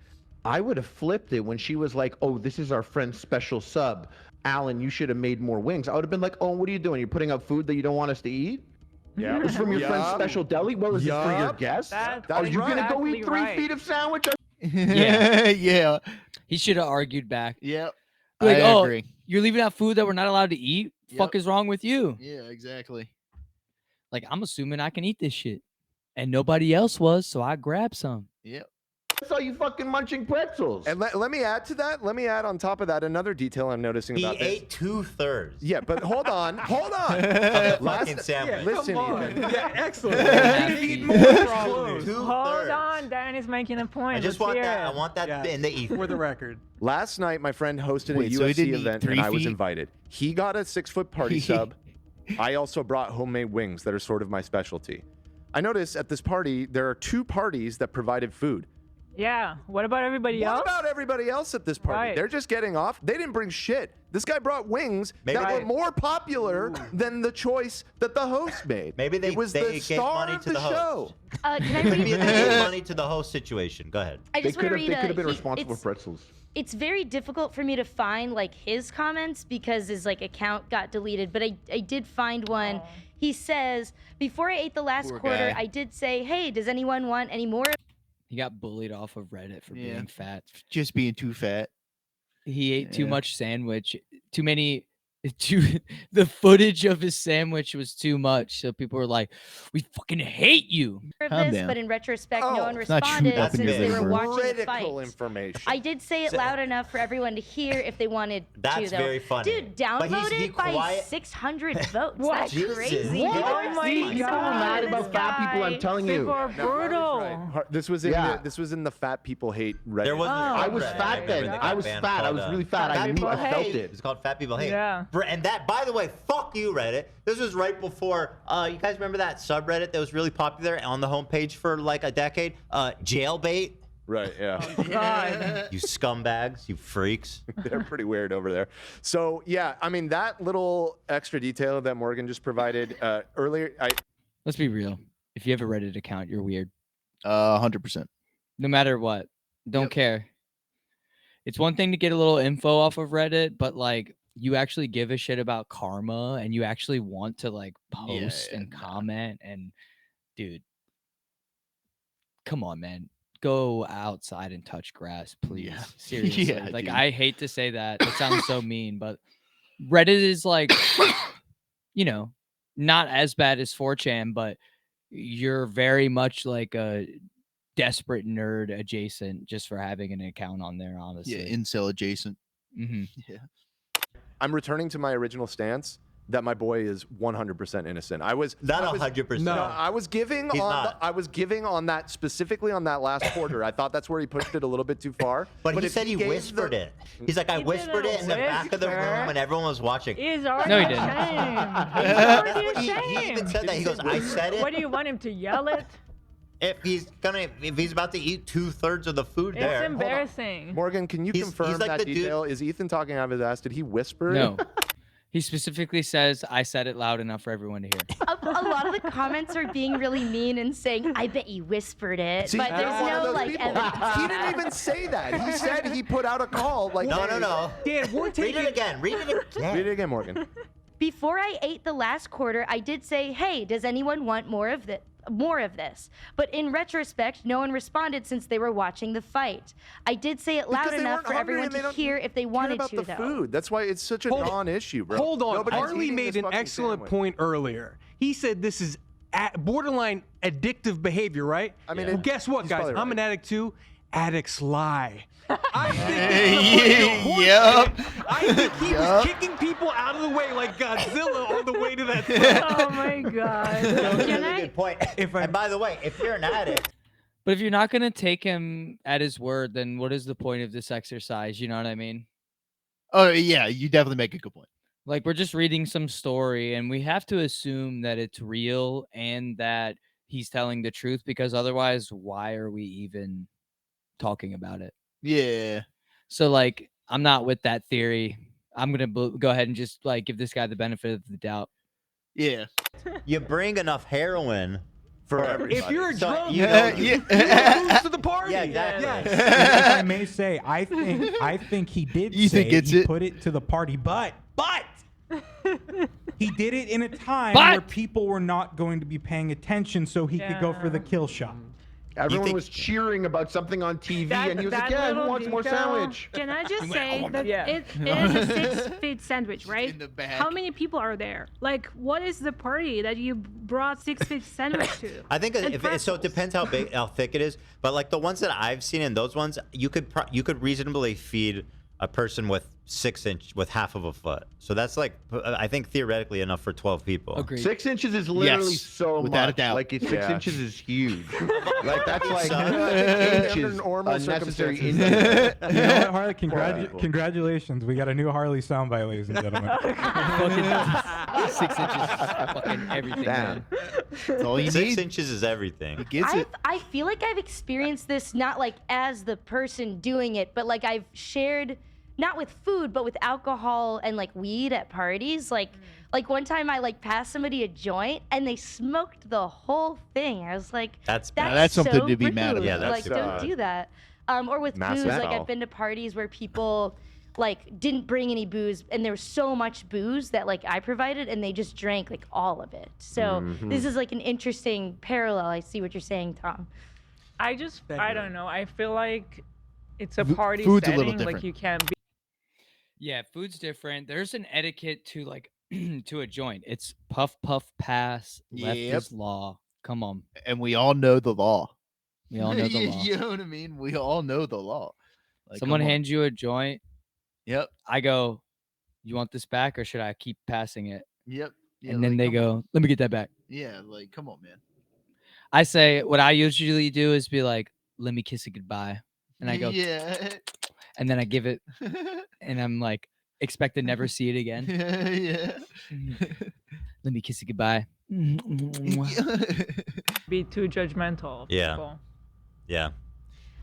I would have flipped it when she was like, oh, this is our friend's special sub. Alan, you should have made more wings. I would have been like, oh, what are you doing? You're putting out food that you don't want us to eat? Yeah. It's from your friend's special deli? What was it for your guests? Are you going to go eat 3 feet of sandwich? Yeah. He should have argued back. Yep. Like, I oh, agree. you're leaving out food that we're not allowed to eat? Fuck is wrong with you? Yeah, exactly. Like, I'm assuming I can eat this shit. And nobody else was, so I grabbed some. Yep. I saw you fucking munching pretzels. And let me add to that. Let me add on top of that another detail I'm noticing He about this. ate 2/3. Yeah, but hold on. Of the fucking sandwich. Listen, Ethan. Yeah, excellent. Hold on, Dan is making a point. I just Let's want hear that. it. I want that in the ether. For the record. Last night, my friend hosted Wait, a so he UFC didn't eat event, 3 and I was feet? invited. He got a 6-foot party sub. I also brought homemade wings that are sort of my specialty. I noticed at this party, there are 2 parties that provided food. Yeah. What about everybody else? What about everybody else at this party? Right. They're just getting off. They didn't bring shit. This guy brought wings that were more popular than the choice that the host made. Maybe it was the gave star money of to the the host. show. Can I Maybe read they gave money to the host situation. Go ahead. I just want to read They could have been responsible for pretzels. it's very difficult for me to find like his comments because his like account got deleted, but I did find one. He says, before I ate the last quarter, I did say, hey, does anyone want any more? He got bullied off of Reddit for being fat. Just being too fat. He ate too much sandwich, too many. The footage of his sandwich was too much, so people were like, "We fucking hate you." But in retrospect, no one responded since they were watching the fight. Information. I did say it loud enough for everyone to hear if they wanted to. That's though. very funny. Dude, downvoted by 600 votes. That's crazy. What? Oh my See, people are mad about fat people. I'm telling you. People are brutal. This was in the fat people hate Reddit. There wasn't. I was fat then. I was fat. I was really fat. I felt it. It's called Fat People Hate. Yeah. And that, by the way, fuck you, Reddit. This was right before. You guys remember that subreddit that was really popular on the homepage for like a decade? Jailbait. Right, yeah. Oh, God. You scumbags, you freaks. They're pretty weird over there. So, yeah, I mean, that little extra detail that Morgan just provided earlier. Let's be real. If you have a Reddit account, you're weird. 100%. No matter what. Don't care. It's one thing to get a little info off of Reddit, but like you actually give a shit about karma and you actually want to like post and comment and dude, come on, man. Go outside and touch grass, please. Seriously. Like dude. I hate to say that. It sounds so mean, but Reddit is like, you know, not as bad as 4chan, but you're very much like a desperate nerd adjacent just for having an account on there, honestly. Yeah, incel adjacent. Mm-hmm. Yeah. I'm returning to my original stance that my boy is 100% innocent. I was not 100%. No, I was giving on that specifically on that last quarter. I thought that's where he pushed it a little bit too far. But he said he whispered it. He's like, I whispered it in the back of the room when everyone was watching. He's already No, he didn't. ashamed. He's already He even said that. He goes, I said it. What do you want him to yell it? If he's about to eat 2/3 of the food It's there. embarrassing. Morgan, can you confirm like that the detail? Is Ethan talking out of his ass? Did he whisper? No. He specifically says, I said it loud enough for everyone to hear. A lot of the comments are being really mean and saying, I bet you whispered it. See, but there's no like evidence. He didn't even say that. He said he put out a call. Like, no. Dan, we're taking... Read it again. Read it again, Morgan. Before I ate the last quarter, I did say, hey, does anyone want more of this? But in retrospect, no one responded since they were watching the fight. I did say it loud enough for everyone to hear if they wanted to, though. Food. That's why it's such a non-issue, bro. Hold on. Harley made an excellent point earlier. He said this is borderline addictive behavior, right? I mean, well, guess what, guys? I'm an addict too. Addicts lie. I think he was kicking people out of the way like Godzilla on the way to that thing. Oh my God. That's a good point. And by the way, if you're an addict. But if you're not going to take him at his word, then what is the point of this exercise? You know what I mean? Oh, yeah, you definitely make a good point. Like, we're just reading some story, and we have to assume that it's real and that he's telling the truth, because otherwise, why are we even talking about it? Yeah. So, like, I'm not with that theory. I'm going to go ahead and just, like, give this guy the benefit of the doubt. Yeah. You bring enough heroin for everybody. If you're a drunk, you know, you lose to the party. Yeah, exactly. If I may say, I think he did he put it to the party, but he did it in a time where people were not going to be paying attention, so he could go for the kill shot. Everyone was cheering about something on TV, and he was like, yeah, who wants more sandwich? Can I just say that it is a 6-feet sandwich, right? In the back. How many people are there? Like, what is the party that you brought 6-feet sandwich to? I think so. It depends how thick it is. But like the ones that I've seen in those ones, you could reasonably feed a person with 6 inch with half of a foot. So that's like, I think theoretically enough for 12 people. Agreed. 6 inches is literally so without much. a doubt. Like 6 inches is huge. Like that's like inches, normal unnecessary circumstances. inches. You know what, Harley? Congratulations. We got a new Harley soundbite, ladies and gentlemen. Fucking 6 inches, fucking everything. Damn. That's all you 6 need. inches is everything. He gets it. I feel like I've experienced this not like as the person doing it, but like I've shared not with food, but with alcohol and like weed at parties. Like one time I like passed somebody a joint and they smoked the whole thing. I was like, that's something so to be mad rude. about. Yeah, Like, that's don't do that. Or with Massive booze, like foul. I've been to parties where people like didn't bring any booze, and there was so much booze that like I provided, and they just drank like all of it. So this is like an interesting parallel. I see what you're saying, Tom. I don't know. I feel like it's a party food's a little setting. Like different. you can't be. Yeah, food's different. There's an etiquette to like to a joint. It's puff puff pass. Left Yep. is law. Come on. And we all know the law. We all know the law. You know what I mean? We all know the law. Like, Someone come on. hands you a joint. Yep. I go, you want this back or should I keep passing it? Yep. Yeah, And then like, they come go, on. let me get that back. Yeah, like, come on, man. I say, what I usually do is be like, let me kiss it goodbye. And I go, yeah. and then I give it, and I'm like, expect to never see it again. yeah. Let me kiss it goodbye. Be too judgmental. Of Yeah. People. Yeah.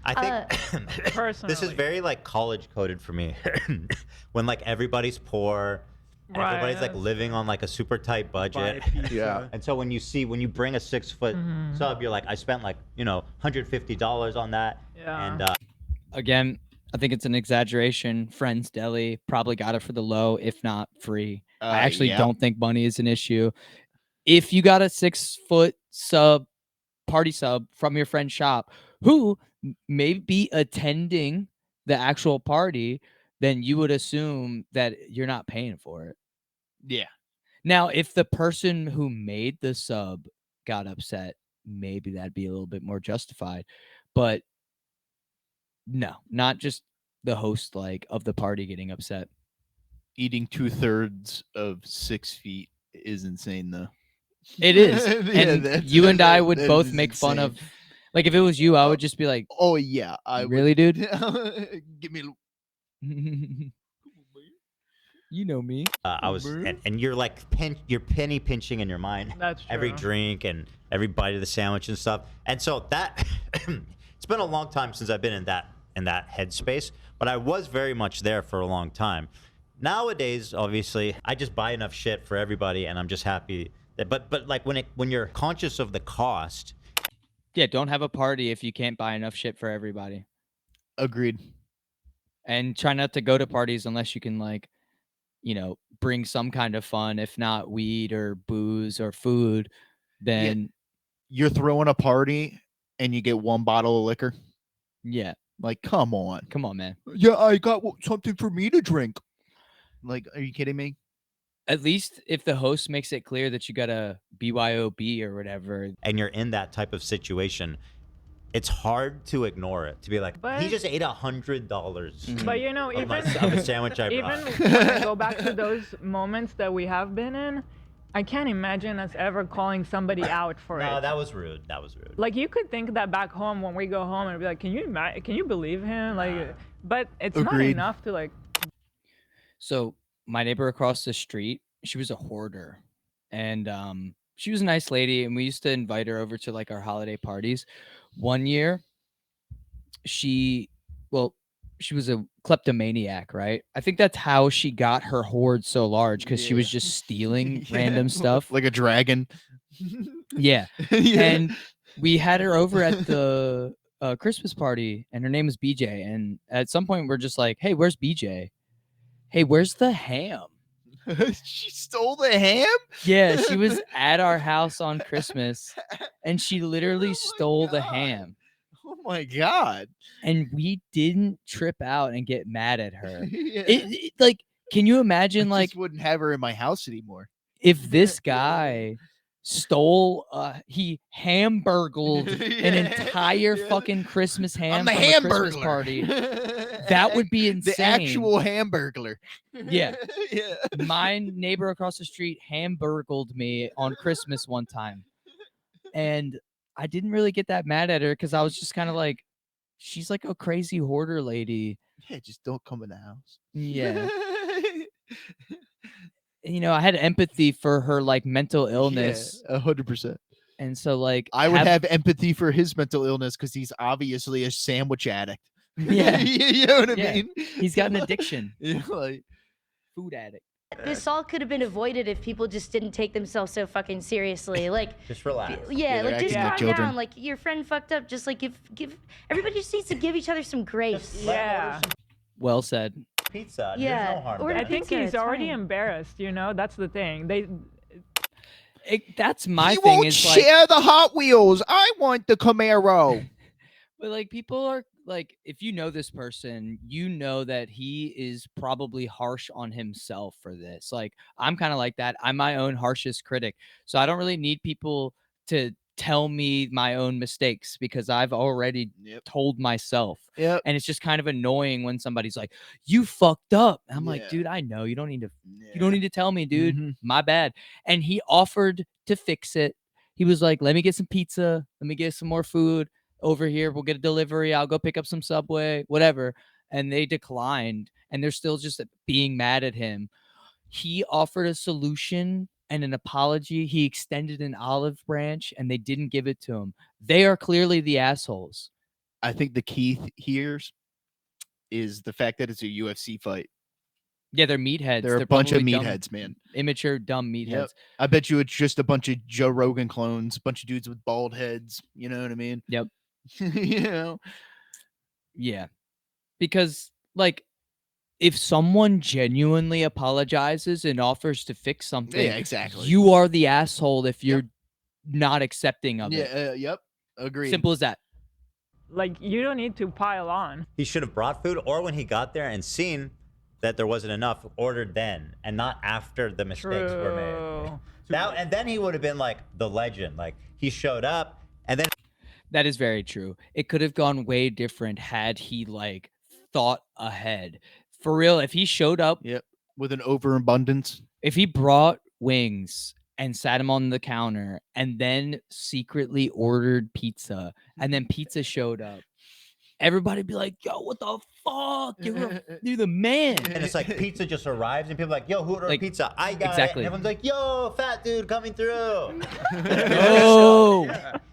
I think this is very like college coded for me. When like everybody's poor and everybody's like living on like a super tight budget. Yeah. And so when you bring a 6 foot sub, you're like, I spent like, $150 on that. Yeah. And Again, I think it's an exaggeration. Friends Deli probably got it for the low, if not free. I actually yeah. don't think money is an issue. If you got a 6 foot sub, party sub from your friend's shop who may be attending the actual party, then you would assume that you're not paying for it. Yeah. Now, if the person who made the sub got upset, maybe that'd be a little bit more justified. But no, not just the host like of the party getting upset. Eating 2/3 of 6 feet is insane, though. It is. Yeah, And you and I would both make fun of, like, if it was you, I would just be like, oh, yeah. I really, dude? Give me You know me. I was, and you're like, you're penny pinching in your mind. That's true. Every drink and every bite of the sandwich and stuff. And so that, it's been a long time since I've been in that headspace, but I was very much there for a long time. Nowadays, obviously, I just buy enough shit for everybody, and I'm just happy. But like when you're conscious of the cost. Yeah, don't have a party if you can't buy enough shit for everybody. Agreed. And try not to go to parties unless you can, like, bring some kind of fun. If not weed or booze or food, then you're throwing a party and you get 1 bottle of liquor. Yeah. Like, come on, man. Yeah, I got something for me to drink. Like, are you kidding me? At least if the host makes it clear that you got a BYOB or whatever, and you're in that type of situation, it's hard to ignore it. To be like, he just ate $100. But of even a sandwich I brought. Even when I go back to those moments that we have been in, I can't imagine us ever calling somebody out for it. No, that was rude. Like, you could think that back home when we go home and be like, can you believe him? Like, but it's not enough to like. So my neighbor across the street, she was a hoarder, and she was a nice lady, and we used to invite her over to like our holiday parties. One year, she was a kleptomaniac, right? I think that's how she got her hoard so large, because she was just stealing random stuff. Like a dragon. Yeah. And we had her over at the Christmas party, and her name was BJ. And at some point, we're just like, hey, where's BJ? Hey, where's the ham? She stole the ham? Yeah, she was at our house on Christmas, and she literally stole the ham. Oh my God. And we didn't trip out and get mad at her. Yeah. Like, can you imagine, I like, just wouldn't have her in my house anymore. if this guy stole, he hamburgled an entire fucking Christmas ham I'm the from a Christmas hamburglar. party, that would be insane. The actual hamburglar. Yeah. Yeah. My neighbor across the street hamburgled me on Christmas one time. And I didn't really get that mad at her, because I was just kind of like, she's like a crazy hoarder lady. Yeah, just don't come in the house. Yeah. I had empathy for her like mental illness. Yeah, 100%. And so like I would have empathy for his mental illness, because he's obviously a sandwich addict. Yeah. You know what I Yeah. mean? He's got an addiction. Yeah, like, Food addict. This all could have been avoided if people just didn't take themselves so fucking seriously. Like, just relax. Yeah, like just acting like calm children. down. Like your friend fucked up. Just like give everybody just needs to give each other some grace. Yeah. Well said. Pizza. Yeah, There's no harm. order there. I think pizza, he's it's already fine. embarrassed. You know, that's the thing. That's my You thing. won't Is like, share the Hot Wheels. I want the Camaro. but like people are like, if you know this person, you know that he is probably harsh on himself for this. Like I'm kind of like that. I'm my own harshest critic, so I don't really need people to tell me my own mistakes because I've already told myself. Yep. And it's just kind of annoying when somebody's like, "You fucked up." And I'm Yeah. like, "Dude, I know. You don't need to. You don't need to tell me, dude. Mhm. My bad." And he offered to fix it. He was like, "Let me get some pizza. Let me get some more food over here. We'll get a delivery. I'll go pick up some Subway, whatever." And they declined, and they're still just being mad at him. He offered a solution and an apology. He extended an olive branch, and they didn't give it to him. They are clearly the assholes. I think the key here is the fact that it's a UFC fight. Yeah, they're meatheads. They're a They're bunch of probably dumb, meatheads, man. immature, dumb meatheads. Yep. I bet you it's just a bunch of Joe Rogan clones, a bunch of dudes with bald heads. You know what I mean? Yep. You know? Yeah. Because, like, if someone genuinely apologizes and offers to fix something, Yeah, exactly. you are the asshole if you're not accepting of it. Yeah, yep. Agreed. Simple as that. Like, you don't need to pile on. He should have brought food, or when he got there and seen that there wasn't enough, ordered then, and not after the mistakes were made. And then he would have been like the legend. Like he showed up, and then That is very true. It could have gone way different had he like thought ahead. For real, if he showed up, Yep. With an overabundance. if he brought wings and sat him on the counter and then secretly ordered pizza and then pizza showed up, everybody'd be like, "Yo, what the fuck? You're the man." and it's like pizza just arrives, and people are like, "Yo, who ordered Like, pizza? I got exactly. it." And everyone's like, "Yo, fat dude coming through." Oh,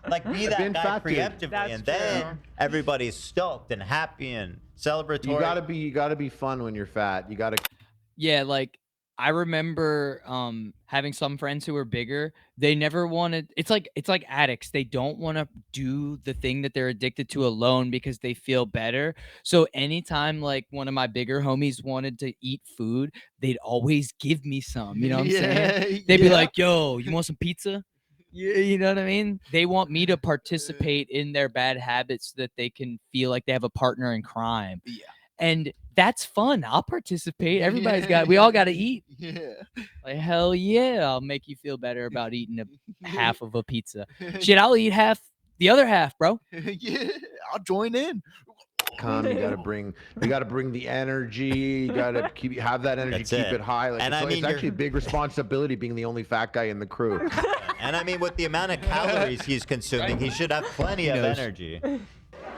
Like be that been guy fat dude. preemptively, That's and then true. everybody's stoked and happy and celebratory. You gotta be fun when you're fat. You gotta. yeah. Like I remember having some friends who were bigger. They never wanted. It's like addicts. They don't want to do the thing that they're addicted to alone because they feel better. So anytime like one of my bigger homies wanted to eat food, they'd always give me some. You know what I'm saying? They'd be like, "Yo, you want some pizza?" Yeah, you know what I mean? They want me to participate in their bad habits so that they can feel like they have a partner in crime. Yeah. And that's fun. I'll participate. We all got to eat. Yeah. Like, hell yeah, I'll make you feel better about eating half of a pizza. Shit, I'll eat the other half, bro. Yeah. I'll join in. You gotta bring the energy. You gotta have that energy, That's keep it. it high. Like And it's, I like, mean, it's actually a big responsibility being the only fat guy in the crew. And I mean, with the amount of calories he's consuming, he should have plenty of energy.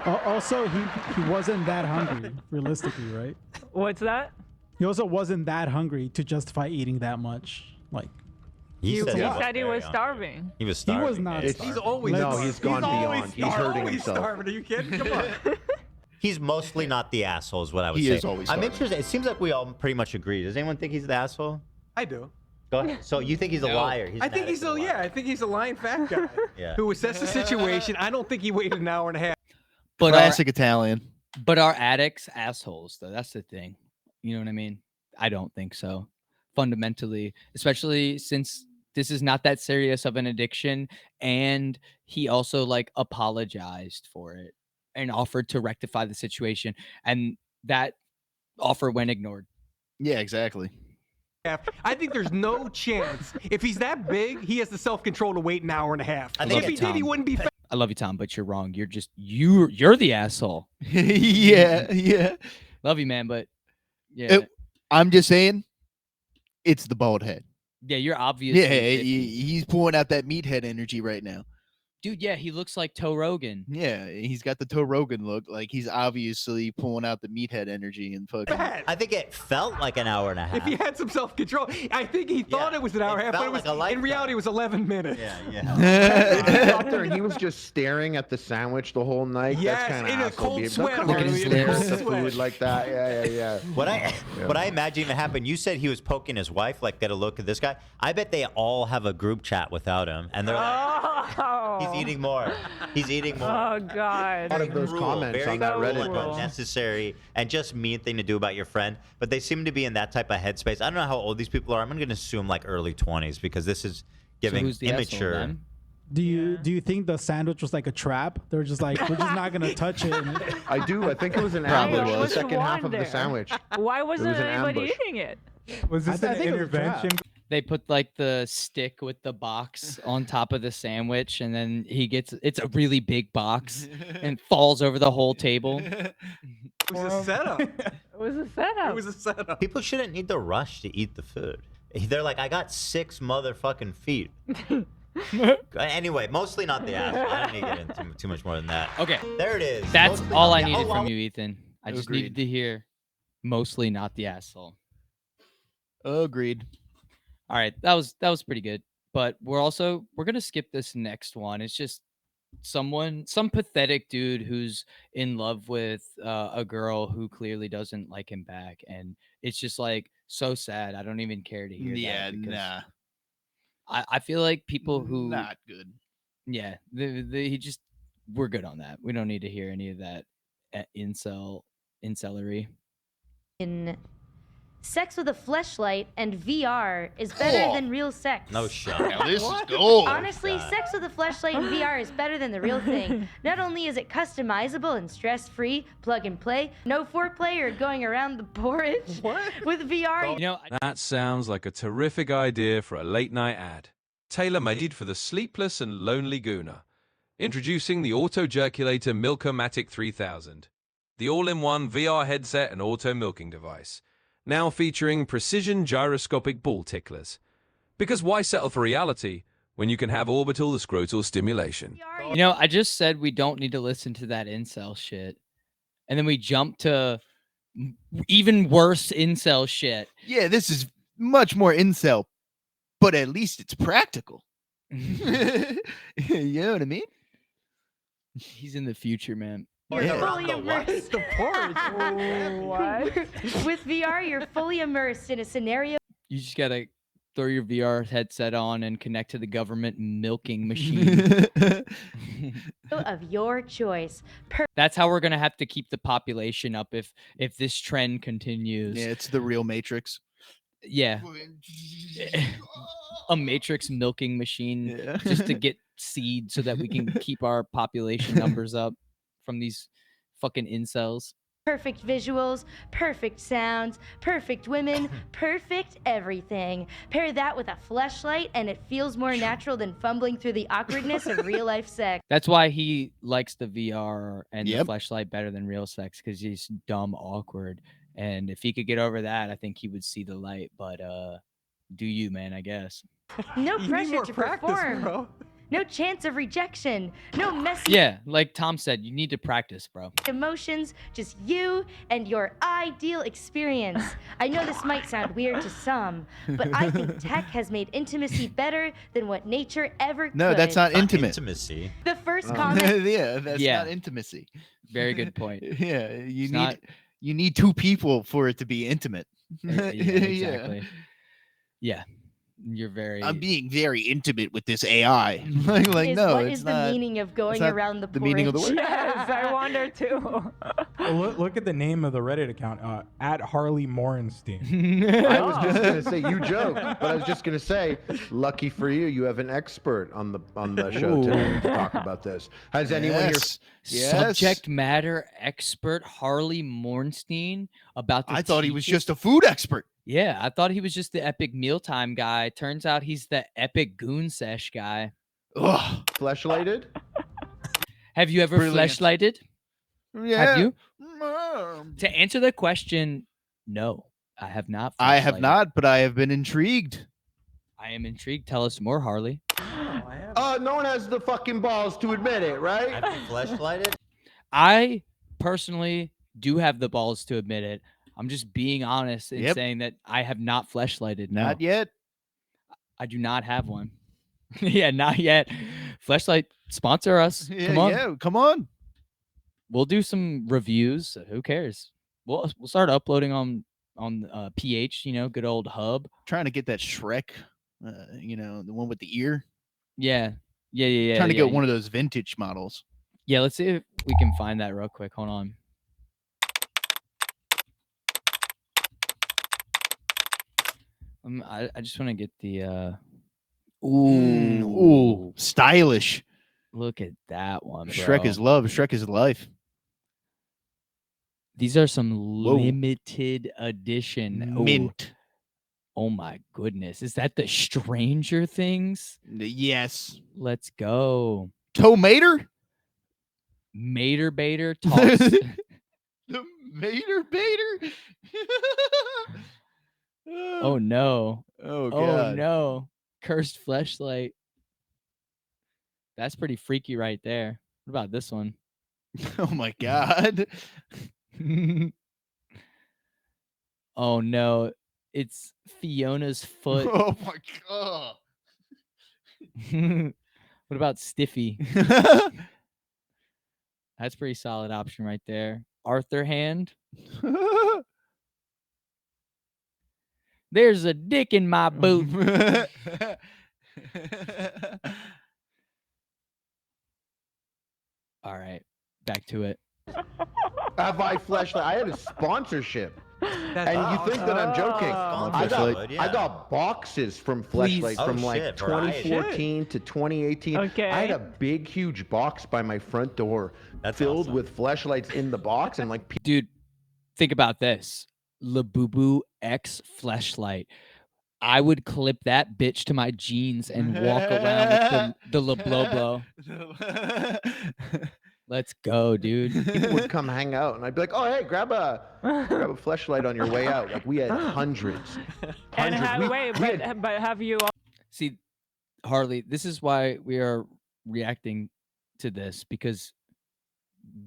Also, he wasn't that hungry, realistically, right? What's that? He also wasn't that hungry to justify eating that much. Like He said He was starving. He was starving. he was not. It's- starving. He's always No, starving. he's gone beyond. He's hurting always himself. starving. Are you kidding? Come on. He's mostly not the asshole, is what I would He say. is always I'm starving. interested. It seems like we all pretty much agree. Does anyone think he's the asshole? I do. Go ahead. So you think he's a liar? I think he's I think he's a lying fat guy Yeah. who assessed the situation. I don't think he waited an hour and a half. But Classic Italian. But are addicts assholes, though? That's the thing. You know what I mean? I don't think so. Fundamentally, especially since this is not that serious of an addiction, and he also like apologized for it and offered to rectify the situation, and that offer went ignored. Yeah, exactly. I think there's no chance. If he's that big, he has the self-control to wait an hour and a half. I think If he did, he wouldn't be fat. I love you, Tom, but you're wrong. You're the asshole. Yeah. Love you, man, but yeah, I'm just saying, it's the bald head. yeah, you're obviously Yeah, 50. he's pulling out that meathead energy right now. Dude. Yeah, he looks like Toe Rogan. Yeah, he's got the Toe Rogan look. Like he's obviously pulling out the meathead energy and fucking. I think it felt like an hour and a half. If he had some self-control, I think he thought it was an hour and a half, but felt it was like a in reality it was 11 minutes. Yeah. He was was just staring at the sandwich the whole night, Yes, that's kind of in a asshole cold behavior. sweat, Don't come Harley, and in a stare cold at the sweat. food like that. Yeah. What I imagine that happened, you said he was poking his wife, like, get a look at this guy. I bet they all have a group chat without him, and they're like, he's eating more. He's eating more. Oh, God. A lot of those comments very on that cruel, Reddit but post. necessary and just mean thing to do about your friend. But they seem to be in that type of headspace. I don't know how old these people are. I'm going to assume like early 20s because this is giving who's the asshole immature. then? Do you think the sandwich was like a trap? They were just like, we're just not gonna touch it. I do. I think it was an Probably ambush. The was. second half of the Wonder. sandwich. Why wasn't was an anybody ambush. eating it? Was this an think it was a trap. intervention? They put like the stick with the box on top of the sandwich, and then it's a really big box and falls over the whole table. It was a setup. It was a setup. It was a setup. People shouldn't need to rush to eat the food. They're like, I got 6 motherfucking feet. Anyway, mostly not the ass. I don't need to get into too much more than that. Okay, There it is. that's Mostly all not I the- needed oh, from you, Ethan. I just needed Agreed. to hear mostly not the asshole. Agreed. All right, that was pretty good. But we're gonna skip this next one. It's just some pathetic dude who's in love with a girl who clearly doesn't like him back, and it's just like so sad. I don't even care to hear Yeah, that. because nah. I feel like people who Not good. yeah, we're good on that. We don't need to hear any of that incelery. In sex with a fleshlight and VR is better than real sex. No shot. Now this is gold. Honestly, sex with a fleshlight and VR is better than the real thing. Not only is it customizable and stress-free, plug and play, no foreplay or going around the porridge. With VR, You know, That sounds like a terrific idea for a late night ad. Tailor-made for the sleepless and lonely gooner. Introducing the Auto-Jerculator Milk-O-Matic 3000. The all-in-one VR headset and auto milking device. Now featuring precision gyroscopic ball ticklers. Because why settle for reality when you can have orbital to scrotal stimulation? you know, I just said we don't need to listen to that incel shit, and then we jump to even worse incel shit. Yeah, this is much more incel, but at least it's practical. You know what I mean? He's in the future, man. you're fully the what? immersed. The porridge. With VR, you're fully immersed in a scenario You just throw your VR headset on and connect to the government milking machine. of your choice. That's how we're gonna have to keep the population up if this trend continues. Yeah, it's the real Matrix. Yeah. A Matrix milking machine Yeah. just to get seed so that we can keep our population numbers up from these fucking incels. Perfect visuals, perfect sounds, perfect women, perfect everything. Pair that with a fleshlight and it feels more natural than fumbling through the awkwardness of real life sex. That's why he likes the VR and Yep. the fleshlight better than real sex, because he's dumb awkward. And if he could get over that, I think he would see the light. But do you, man, I guess. No You need pressure more to practice, perform. bro. No chance of rejection. No messy Yeah, like Tom said, you need to practice, bro. emotions, just you and your ideal experience. I know this might sound weird to some, but I think tech has made intimacy better than what nature ever could. No, that's not intimate. Intimacy. The first comment. Yeah, that's Yeah. not intimacy. Very good point. Yeah, you It's need not- you need 2 people for it to be intimate. Yeah, exactly. Yeah, you're very. I'm being very intimate with this AI. like is no, what it's is not. the meaning of going not around the the meaning of the porridge? word. Yes, I wonder too. Well, look at the name of the Reddit account, at Harley Morenstein. I was just gonna say you joke, but I was just gonna say, lucky for you, you have an expert on the show today to talk about this. Has anyone here? Yes. Subject matter expert Harley Morenstein about. I thought he was just a food expert. Yeah, I thought he was just the epic mealtime guy. Turns out he's the epic goon sesh guy. Ugh. Fleshlighted? Have you ever Brilliant. fleshlighted? Yeah. Have you? Mom. To answer the question, no, I have not. I have fleshlighted. not, but I have been intrigued. I am intrigued. Tell us more, Harley. No one has the fucking balls to admit it, right? Have you fleshlighted? I personally do have the balls to admit it. I'm just being honest in Yep. saying that I have not fleshlighted. No, Not yet. I do not have one. Yeah, not yet. Fleshlight, sponsor us. Yeah, Come on. yeah, come on. We'll do some reviews. Who cares? We'll start uploading on PH, good old hub. Trying to get that Shrek, the one with the ear. Yeah. Trying to get one of those vintage models. Yeah, let's see if we can find that real quick. Hold on. I just want to get the ooh, stylish. Look at that one, bro. Shrek is love. Shrek is life. These are some limited edition mint. Oh my goodness. Is that the Stranger Things? Yes. Let's go. Tomater? Mater Baiter talks. The Mater Baiter? Oh no. Oh god. Oh no. Cursed Fleshlight. That's pretty freaky right there. What about this one? Oh my god. Oh no. It's Fiona's foot. Oh my god. What about Stiffy? That's pretty solid option right there. Arthur hand. There's a dick in my boot. All right, back to it. Have I Fleshlight? I had a sponsorship. And you think that I'm joking? I got boxes from Fleshlight from like 2014 to 2018. Okay. I had a big, huge box by my front door filled with Fleshlights in the box, and like, dude, think about this: Labubu X Fleshlight. I would clip that bitch to my jeans and walk around with the LeBlow. Let's go, dude. People would come hang out, and I'd be like, "Oh, hey, grab a Fleshlight on your way out." Like, we had hundreds. And have you? See, Harley, this is why we are reacting to this, because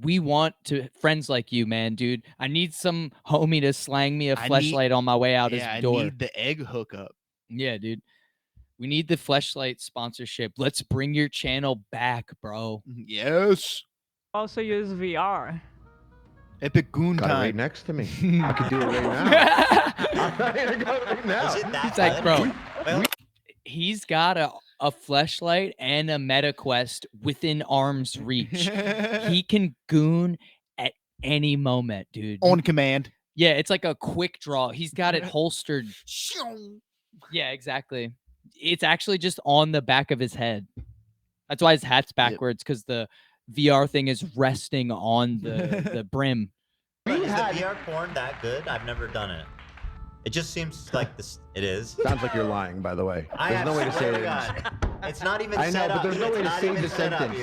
we want to friends like you, man, dude. I need some homie to slang me a Fleshlight on my way out his door. I need the egg hookup. Yeah, dude. We need the Fleshlight sponsorship. Let's bring your channel back, bro. Yes. Also use VR. Epic Goon Got it time. right next to me. I could do it right now. I'm ready to go right now. Is it that He's like, bro, Well, he's got a Fleshlight and a MetaQuest within arm's reach. He can goon at any moment, dude. On command. Yeah, it's like a quick draw. He's got it holstered. Yeah, exactly. It's actually just on the back of his head. That's why his hat's backwards, because the VR thing is resting on the brim. is the VR porn that good? I've never done it. It just seems like this. It is. Sounds like you're lying, by the way. There's no way to say it. It's not even I know, set but up. there's no way to say the sentence.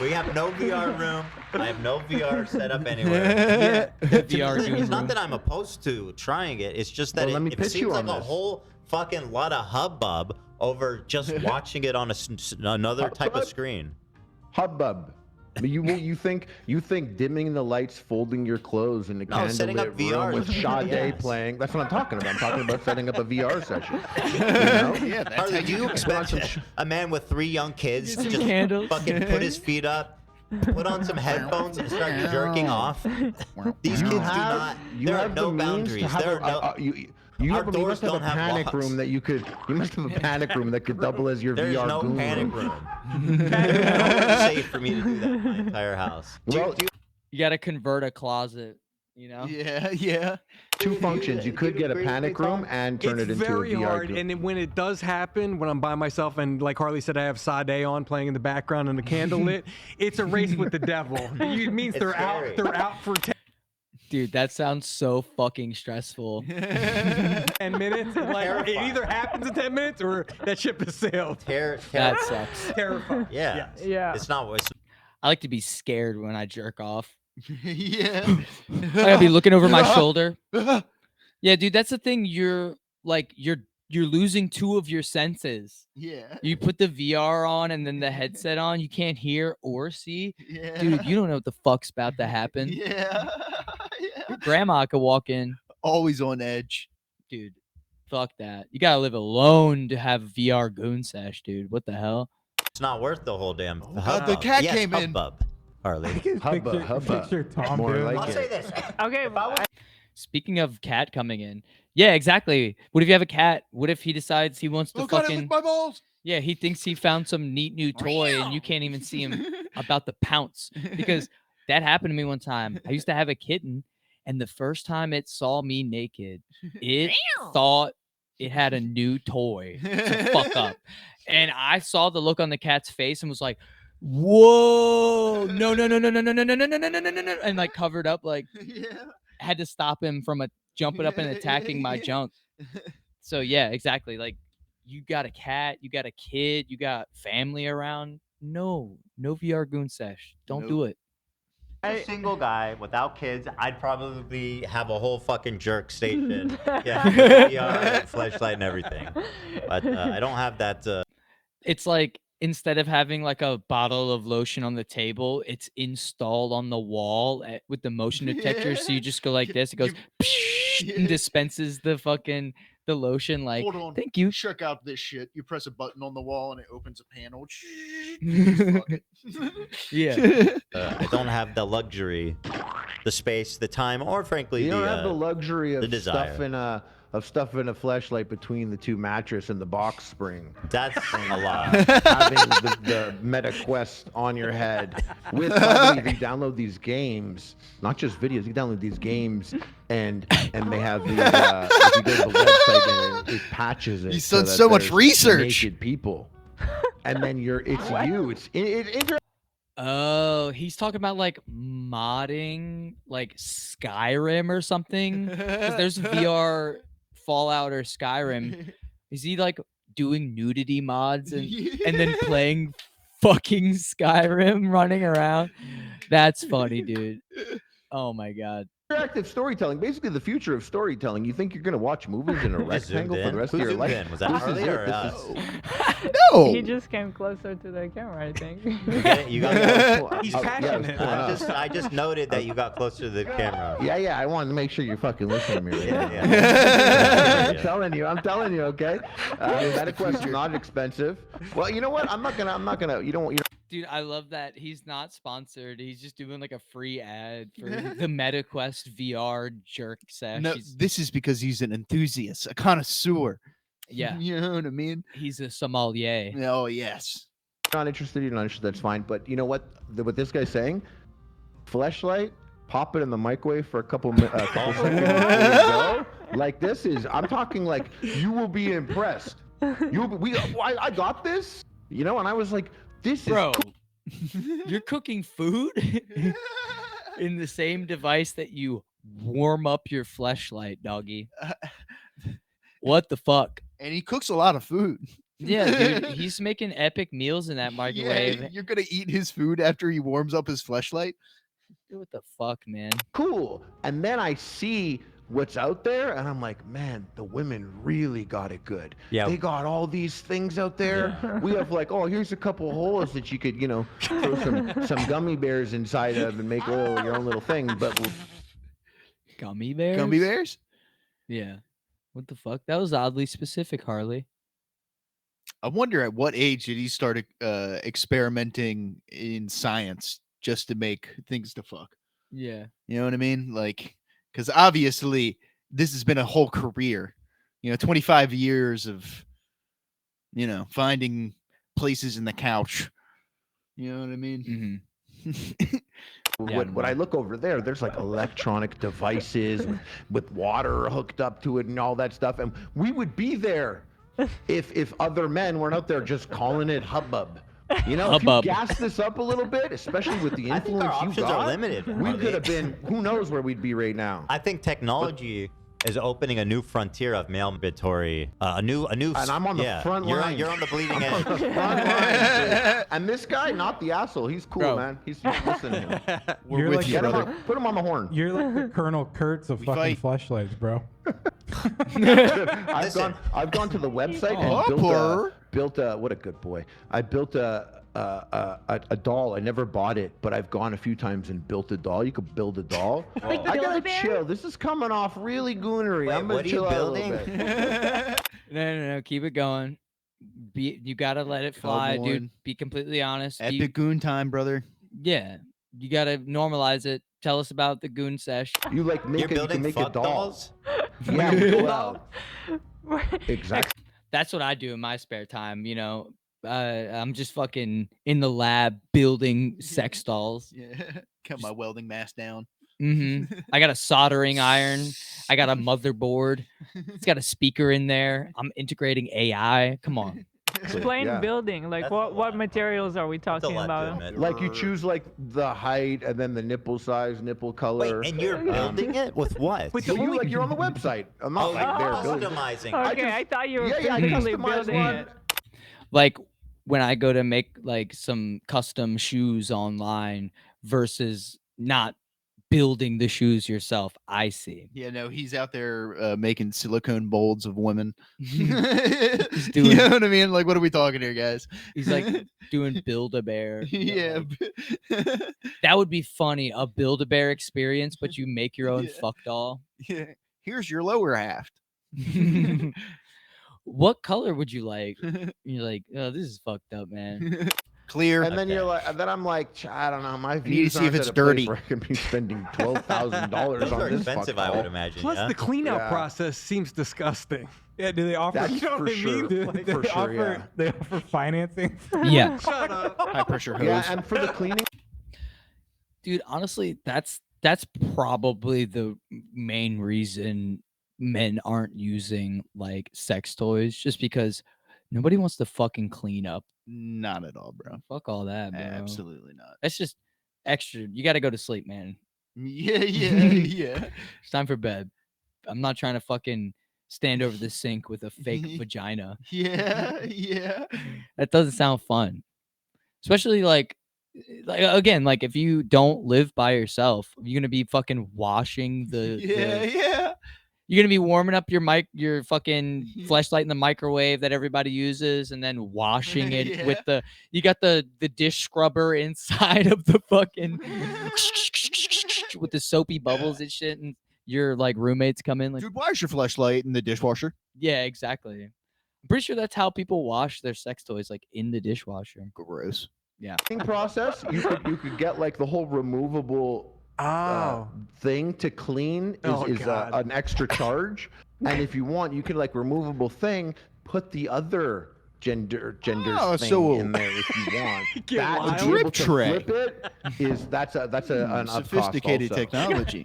We have no VR room. I have no VR set up anywhere. It's not that I'm opposed to trying it. It's just that it seems like a whole fucking lot of hubbub over just watching it on another type of screen. Hubbub. But you think dimming the lights, folding your clothes in the setting up candlelit VR room with Sade playing. That's what I'm talking about. I'm talking about setting up a VR session. Yeah, that's Harley, do you expect a man with 3 young kids to just fucking put his feet up, put on some headphones, and start jerking off? These kids do not. There are no boundaries. There are no. You must have a panic room that you could. You must have a panic room that could double as your There's VR no goon panic room. It's safe for me to do that in my entire house. Well, You got to convert a closet, you know? Yeah. 2 functions. You could get a panic room and turn it into a VR very hard, goon. and when it does happen, when I'm by myself, and like Harley said, I have Sade on playing in the background and the candle lit, it's a race with the devil. It means they're out for Dude, that sounds so fucking stressful. 10 minutes. Like, it either happens in 10 minutes or that ship has sailed. That sucks. Terrifying. Yeah. Yeah. It's not. I like to be scared when I jerk off. Yeah. I gotta be looking over my shoulder. Yeah, dude, that's the thing. You're losing 2 of your senses. Yeah. You put the VR on and then the headset on. You can't hear or see. Yeah. Dude, you don't know what the fuck's about to happen. Yeah. Your grandma could walk in. Always on edge. Dude, Fuck that. You gotta live alone to have VR goon sesh, dude. What the hell? It's not worth the whole damn. the cat came in. Hubbub, Harley. Picture Tom More doing like I'll it. say this. Okay, Speaking of cat coming in, yeah, exactly. What if you have a cat? What if he decides he wants to Oh God, it fucking? licked my balls. Yeah, he thinks he found some neat new toy, and you can't even see him about to pounce because that happened to me one time. I used to have a kitten, and the first time it saw me naked, it thought it had a new toy to fuck up. And I saw the look on the cat's face and was like, whoa, no, no, no, no, no, no, no, no, no, no, no, no, no, no, and like covered up, like had to stop him from jumping up and attacking my junk. So yeah, exactly. Like you got a cat, you got a kid, you got family around. No VR goon sesh. Don't do it. As a single guy without kids, I'd probably have a whole fucking jerk station. Yeah, VR, fleshlight, and everything. But I don't have that. It's like instead of having like a bottle of lotion on the table, it's installed on the wall with the motion detector. So you just go like this. It goes and dispenses the lotion. Like, Hold on. thank you. Check out this shit. You press a button on the wall and it opens a panel. Yeah. I don't have the luxury, the space, the time, or frankly, You don't have the luxury the of desire. stuff in a fleshlight between the two mattress and the box spring. That's a lot. Having the Meta Quest on your head. With by the way, you download these games, not just videos. You download these games, and they have these. If you go to the website, and it patches it. He's done that so much there's research. Naked people, and then it's you. It's Oh, he's talking about like modding like Skyrim or something. 'Cause there's VR Fallout or Skyrim. Is he like doing nudity mods and then playing fucking Skyrim running around? That's funny, dude. Oh my god. interactive storytelling, basically the future of storytelling. You think you're going to watch movies in a rectangle for the rest of your life? Was that Harley or us? No. He just came closer to the camera, I think. You got He's passionate. I just noted that you got closer to the camera. Yeah. I wanted to make sure you're fucking listening to me. Right now. Yeah. I'm telling you. Okay. MetaQuest is not expensive. Well, you know what? I'm not gonna. You don't. Dude, I love that he's not sponsored. He's just doing like a free ad for the MetaQuest VR jerk sesh. No, this is because he's an enthusiast, a connoisseur. Yeah. You know what I mean? He's a sommelier. Oh, yes. You're not interested. That's fine. But you know what? What this guy's saying? Fleshlight. Pop it in the microwave for a couple seconds. Before you go. Like this is. I'm talking like you will be impressed. I got this. You know, and I was like, this Bro, is. Cool. You're cooking food in the same device that you warm up your fleshlight, doggy. What the fuck? And he cooks a lot of food. Yeah, dude, he's making epic meals in that microwave. Yeah, you're gonna eat his food after he warms up his fleshlight? Dude, what the fuck, man? Cool. And then I see what's out there, and I'm like, man, the women really got it good. Yeah. They got all these things out there. Yeah. We have like, oh, here's a couple holes that you could, throw some gummy bears inside of and make your own little thing. But Gummy bears? Gummy bears? Yeah. What the fuck? That was oddly specific, Harley. I wonder at what age did he start experimenting in science just to make things to fuck? Yeah. You know what I mean? Like, because obviously this has been a whole career, 25 years of, finding places in the couch. You know what I mean? Mm-hmm. When I look over there, there's like electronic devices with water hooked up to it and all that stuff. And we would be there if other men weren't out there just calling it hubbub. If you gas this up a little bit, especially with the influence our you options got, are limited. we could have been, who knows where we'd be right now. I think technology is opening a new frontier of male masturbatory, a new. And I'm on the front line. You're on the bleeding edge. And this guy, not the asshole. He's cool, Bro. man. He's listening to him. We're with you, brother. Put him on the horn. You're like the Colonel Kurtz of fucking fleshlights, bro. I've gone to the website and built what a good boy. I built a doll. I never bought it, but I've gone a few times and built a doll. You could build a doll. Like I gotta Build-A-Bear? chill. This is coming off really goonery. Wait, I'm gonna what are you chill out a little building? bit. No. Keep it going. You gotta let it fly, Come dude. on. Be completely honest. Epic goon time, brother. Yeah, you gotta normalize it. Tell us about the goon sesh. You like make You're you building can make a fuck doll. dolls? Yeah, well, exactly. That's what I do in my spare time. You know, I'm just fucking in the lab building sex dolls. Yeah. Cut my welding mask down. I got a soldering iron. I got a motherboard. It's got a speaker in there. I'm integrating AI. Come on. Explain Yeah. building. Like what materials are we talking about? Like you choose like the height and then the nipple size, nipple color. Wait, and you're building it with what? Well, you're on the website. I'm not like there building. Customizing. Okay, I thought you were Yeah, I physically customized building one. it. Like when I go to make like some custom shoes online versus not building the shoes yourself, I see. Yeah, no, he's out there making silicone molds of women. He's You doing, know what I mean? Like, what are we talking here, guys? he's like doing Build-A-Bear. Yeah. That would be funny, a Build-A-Bear experience, but you make your own Yeah. fuck doll. Yeah. Here's your lower half. What color would you like? You're like, oh, this is fucked up, man. Clear. And then you're like, and then I'm like, I don't know, my need to views see if aren't it's at a place dirty. where I can be spending $12,000 Those on are this expensive, fuck I would doll. imagine. Plus, yeah? the cleanout Yeah. process seems disgusting. Yeah, do they offer? That's You know for what I sure. mean? Do Like, they For sure, offer? yeah. They offer financing. Yeah. Shut up. High pressure hose. Yeah, and for the cleaning, Dude, honestly, that's probably the main reason men aren't using like sex toys, just because nobody wants to fucking clean up. Not at all, bro. Fuck all that, bro. Absolutely not. That's just extra. You got to go to sleep, man. Yeah, yeah. It's time for bed. I'm not trying to fucking stand over the sink with a fake vagina. Yeah. That doesn't sound fun. Especially like again, like if you don't live by yourself, you're gonna be fucking washing the Yeah. you're gonna be warming up your fucking fleshlight in the microwave that everybody uses, and then washing it with you got the dish scrubber inside of the fucking with the soapy bubbles and shit, and your like roommates come in like, Dude, why is your flashlight in the dishwasher? yeah, exactly. I'm pretty sure that's how people wash their sex toys, like in the dishwasher. Gross. Yeah. process, you could get like the whole removable thing to clean is an extra charge. And if you want, you can like removable thing, put the other gender's thing in there if you want. That to be able to flip it is that's an up cost Sophisticated also. technology.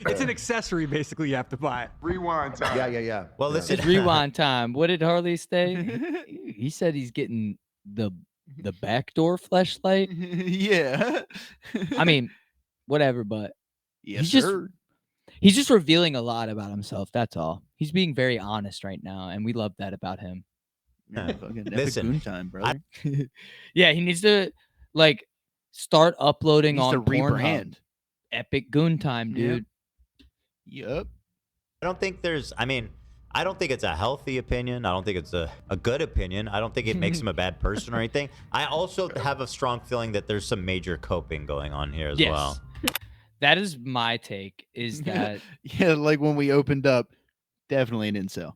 It's an accessory, basically. You have to buy. Rewind time. Yeah. Well, listen. It's rewind time. What did Harley say? He said he's getting the backdoor fleshlight. Yeah. I mean, whatever, but Yes, sir. He's just revealing a lot about himself. That's all. He's being very honest right now, and we love that about him. Yeah, fucking epic Listen, goon time, brother. Yeah, he needs to like start uploading Needs on to Pornhub. rebrand. Epic goon time, dude. Yep. I don't think it's a healthy opinion. I don't think it's a good opinion. I don't think it makes him a bad person or anything. I also have a strong feeling that there's some major coping going on here as well. That is my take, is that Yeah, like when we opened up, definitely an incel.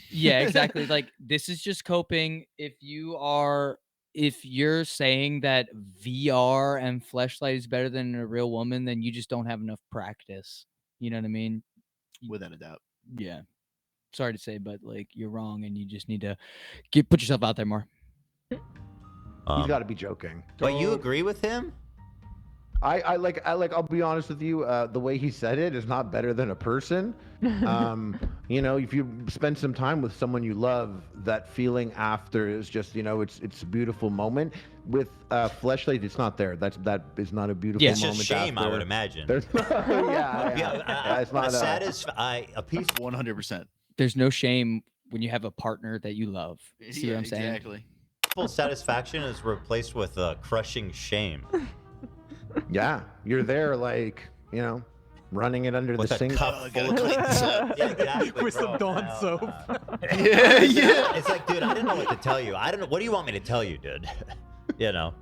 yeah, exactly. Like this is just coping. If you're saying that VR and fleshlight is better than a real woman, then you just don't have enough practice. You know what I mean? Without a doubt. Yeah. Sorry to say, but like you're wrong, and you just need to put yourself out there more. He's got to be joking. But you agree with him? I like I'll be honest with you, the way he said it is not better than a person. You know, if you spend some time with someone you love, that feeling after is just, you know, it's a beautiful moment. With fleshlight, it's not there. That is not a beautiful It's moment. just shame, after. I would imagine. There's it's not a peace. 100%. There's no shame when you have a partner that you love. See what I'm saying? Exactly. Full satisfaction is replaced with crushing shame. Yeah, you're there, like, you know. running it under With the a sink. cup full of clean soap. Yeah, exactly, With some bro. Dawn soap. Yeah. It's like, dude, I didn't know what to tell you. I don't know. What do you want me to tell you, dude? You know.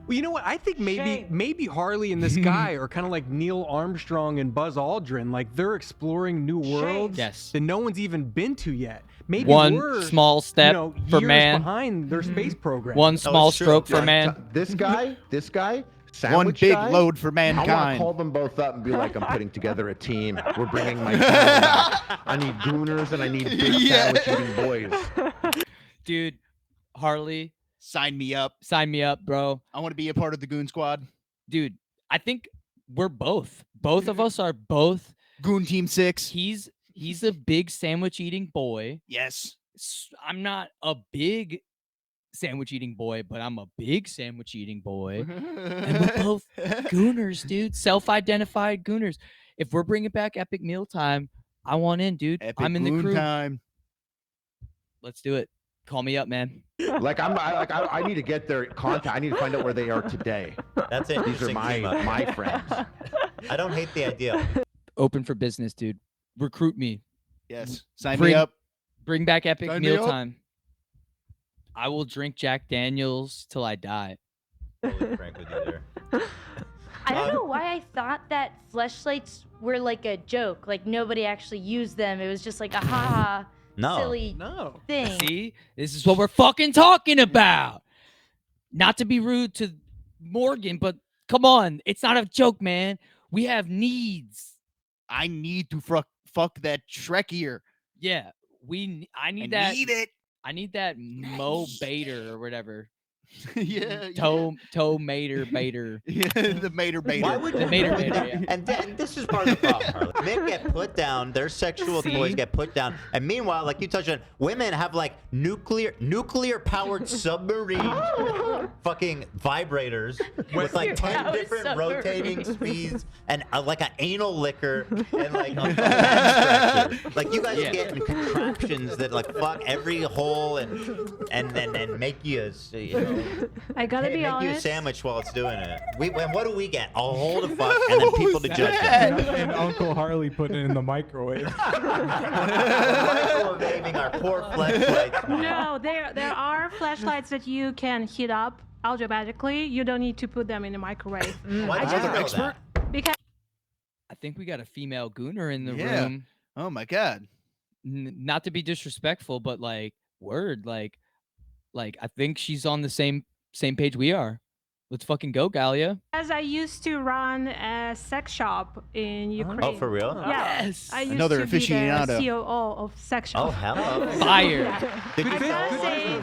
Well, you know what? I think maybe Harley and this guy are kind of like Neil Armstrong and Buzz Aldrin. Like they're exploring new worlds that no one's even been to yet. Maybe One we're, small step for years man. behind their space program. One small stroke for man. This guy, One sandwich big guy, load for I want to mankind. call them both up and be like, I'm putting together a team. We're bringing my team back. I need gooners and I need big sandwich eating boys. Dude, Harley, sign me up. Sign me up, bro. I want to be a part of the Goon Squad. Dude, I think we're both. Both of us are both Goon Team 6. He's a big sandwich eating boy. Yes. I'm not a big sandwich eating boy, but I'm a big sandwich eating boy. And we're both gooners, dude. Self-identified gooners. If we're bringing back Epic Meal Time, I want in, dude. Epic I'm in the Goon crew. Time. Let's do it. Call me up, man. I need to get their contact. I need to find out where they are today. That's it. These are my friends. I don't hate the idea. Open for business, dude. Recruit me. Yes. Sign me up. Bring back Epic Sign me Meal up. Time. I will drink Jack Daniels till I die. Totally frank with you there. I don't know why I thought that fleshlights were like a joke. Like nobody actually used them. It was just like a ha silly thing. See, this is what we're fucking talking about. Not to be rude to Morgan, but come on, it's not a joke, man. We have needs. I need to fuck that Shrek ear. Yeah, I need it. I need that Mo Bader or whatever. Yeah. Toe Mater Bader. Yeah, the Mater Bader. Why would The Mater Bader, yeah. And this is part of the problem, Harley. Men get put down, their sexual toys get put down, and meanwhile, like you touched on, women have like nuclear powered submarine fucking vibrators with like 10 different rotating speeds and like an anal liquor and like a back stretcher. Like you guys get contraptions that like fuck every hole and make you I gotta be make you a honest. sandwich while it's doing it. And what do we get? A hole to fuck and then people to judge it. And Uncle Harley put it in the microwave. Microwaving our poor flashlights. No, there are flashlights that you can heat up automatically. You don't need to put them in the microwave. Why did you know that? Because I think we got a female gooner in the Yeah. room. Oh my god. Not to be disrespectful, but like I think she's on the same page we are. Let's fucking go, Galia. as I used to run a sex shop in Ukraine. Oh, for real? Yeah. Yes. I used Another to be the aficionado. COO of sex shop. Oh, hello. Fire. Yeah. Did you I gotta say,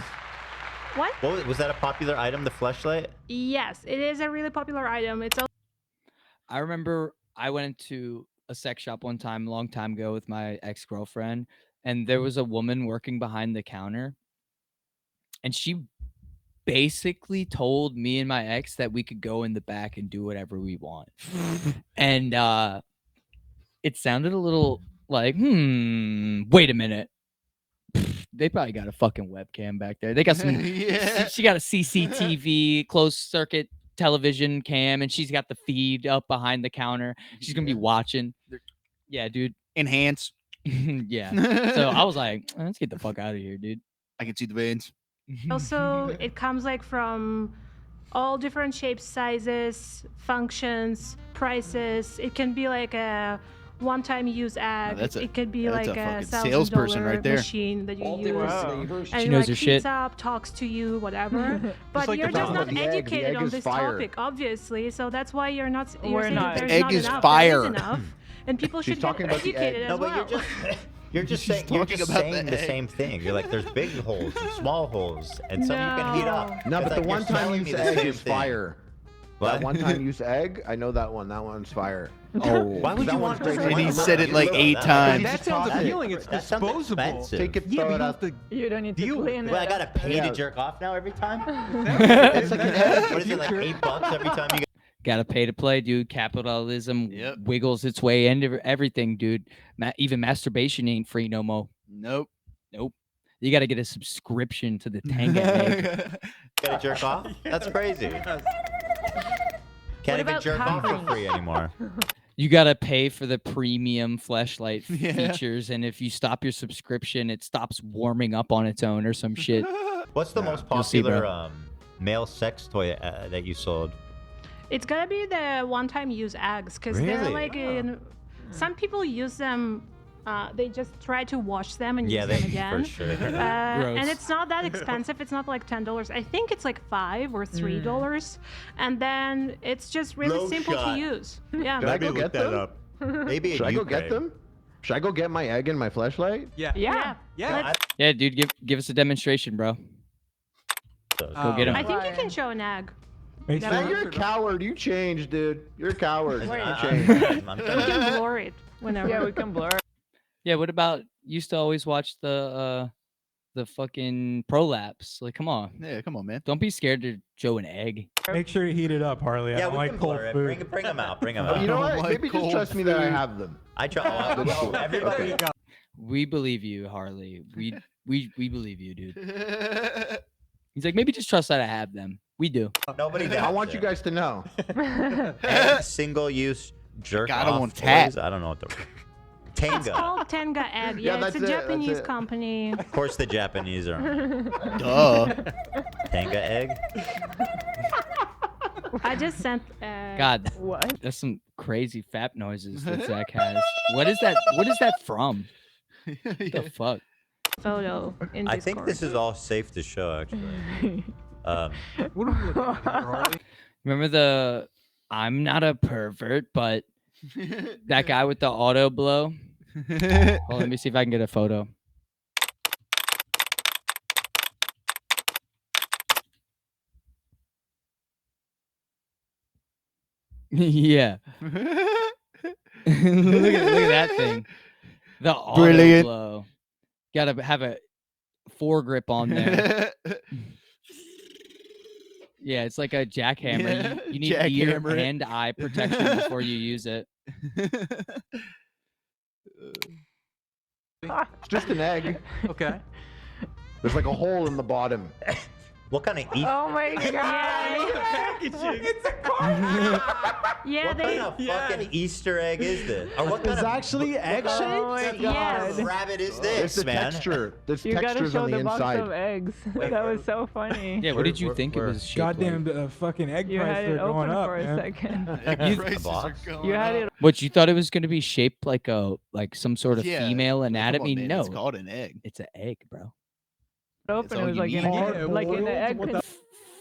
what? was that a popular item, the fleshlight? Yes, it is a really popular item. It's also I remember I went into a sex shop one time, a long time ago, with my ex-girlfriend, and there was a woman working behind the counter, and she basically told me and my ex that we could go in the back and do whatever we want. And it sounded a little like, wait a minute. They probably got a fucking webcam back there. They got some Yeah. She got a CCTV closed circuit television cam, and she's got the feed up behind the counter. She's gonna be watching. Yeah, dude. Enhance. Yeah. So I was like, let's get the fuck out of here, dude. I can see the veins. also it comes like from all different shapes, sizes, functions, prices. It can be like a one-time use egg. that's a- It could be that's like a a fucking salesperson $1,000 right there. machine that you use. She And knows like her heats shit. up, talks to you, whatever. But like you're the just not problem with the egg. The educated egg on is this fire. topic, obviously. So that's why you're not. You're We're saying not. that there's Egg not is enough. fire. There is enough, and people She's should get talking about the egg. educated No, as but well. you're just She's saying you're talking just about saying the the egg. same thing. You're like, there's big holes and small holes, and some you can heat up. No, It's but like the you're one time telling use me the egg same is thing. fire. What? That one time use egg, I know that one. That one's fire. Oh, why would that you one's want to? great. And he Why- said it like Look, 8 that- times. That sounds That- appealing. It's that sounds disposable. expensive. Take it, Yeah, throw but it you up. have to You don't need to deal with clean Well, I it. gotta pay Yeah. to jerk off now every time. It's like an egg. What is it, like $8 every time you? Gotta pay to play, dude. Capitalism Yep. wiggles its way into everything, dude. Even masturbation ain't free no more. Nope. Nope. You gotta get a subscription to the Tanga egg. Gotta jerk off? That's crazy. Can't even about jerk off for tampering? free anymore. You gotta pay for the premium fleshlight features, and if you stop your subscription, it stops warming up on its own or some shit. What's the most You'll see, popular bro. male sex toy that you sold? It's gonna be the one-time use eggs because they're Really? like some people use them. They just try to wash them and use them again. for sure. And it's not that expensive. It's not like $10. I think it's like $5 or $3. And then it's just really No shimple shot. to use. Yeah. Should I go get them? up. Maybe Should I go get them? Should I go get my egg and my flashlight? Yeah. Yeah. Yeah, dude, give us a demonstration, bro. Go get him. I think you can show an egg. Hey, Man, you're a coward. You changed, dude. You're a coward. You Wait. changed. We can blur it whenever. Yeah, we can blur it. Yeah, what about used to always watch the fucking prolapse? Like, come on. Yeah, come on, man. Don't be scared to show an egg. Make sure you heat it up, Harley. I Yeah, don't we like can cold blur it. food. Bring them out. Bring them Oh, out. you know what? like Maybe just cold trust me that I food. have them. I try. Everybody. Okay. We believe you, Harley. We believe you, dude. He's like, maybe just trust that I have them. We do. Nobody. I want you guys to know. Single-use jerk Got 'em off on tap. toys. I don't know what the. It's Tenga. called Tenga egg. Yeah, Yeah, it's a that's it, that's Japanese it. company. Of course, the Japanese are. Duh. Tenga egg. I just sent. God, What? that's some crazy fap noises that Zach has. What is that? What is that from? The fuck? Photo in I Discord. think this is all safe to show, actually. What are we looking at, Harley? Remember the I'm not a pervert, but that guy with the auto blow? Well, let me see if I can get a photo. Yeah. Look at that thing. The auto Brilliant. blow. Gotta have a foregrip on there. Yeah, it's like a jackhammer. You need ear Jackhammer it. and eye protection before you use it. It's just an egg. Okay. There's like a hole in the bottom. What kind of Oh my god. Yeah, What they. kind of fucking Easter egg is this? Or what kind It's of actually egg shaped. Oh my what kind of Yes. rabbit is It's this, the man? texture. There's You gotta textures show on the the box of inside. eggs. That was so funny. Yeah, what did you think it was shaped like? Goddamn fucking egg You had prices it are going open up, for a man. second. Prices are box? going You had up. it. What, you thought it was gonna be shaped like some sort of Yeah, female come on, anatomy? man, No, It's called an egg. it's an egg, bro. Open. all It was you like in need. a, like in the egg. What the-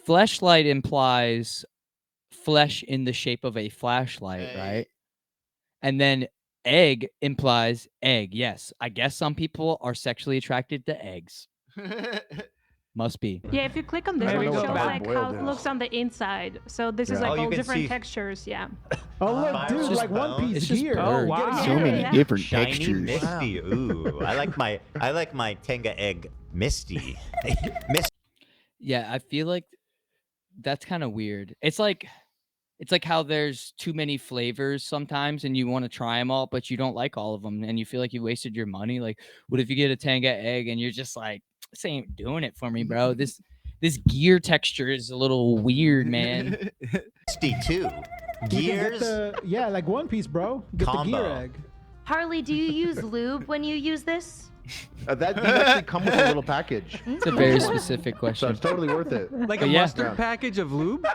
Fleshlight implies flesh in the shape of a flashlight, Hey. right? And then egg implies egg. Yes, I guess some people are sexually attracted to eggs. Must be. Yeah, if you click on this Maybe one, it go shows back. like how it looks on the inside. So this is Yeah. like Oh, you all can different see- textures. Yeah. Oh look, Spirals, dude, like One bones. Piece It's just gear. birds. wow. So Yeah, many yeah. different Shiny, textures. misty. Ooh, I like my Tenga egg misty. Yeah, I feel like that's kind of weird. It's like how there's too many flavors sometimes and you want to try them all, but you don't like all of them and you feel like you wasted your money. Like, what if you get a Tenga egg and you're just like, this ain't doing it for me, bro. This gear texture is a little weird, man. Misty too. You can get Gears. yeah, like One Piece, bro. Get the Combo. gear egg. Harley, do you use lube when you use this? These actually come with a little package. It's a very specific So question. it's totally worth it. Like But a yeah. mustard package of lube?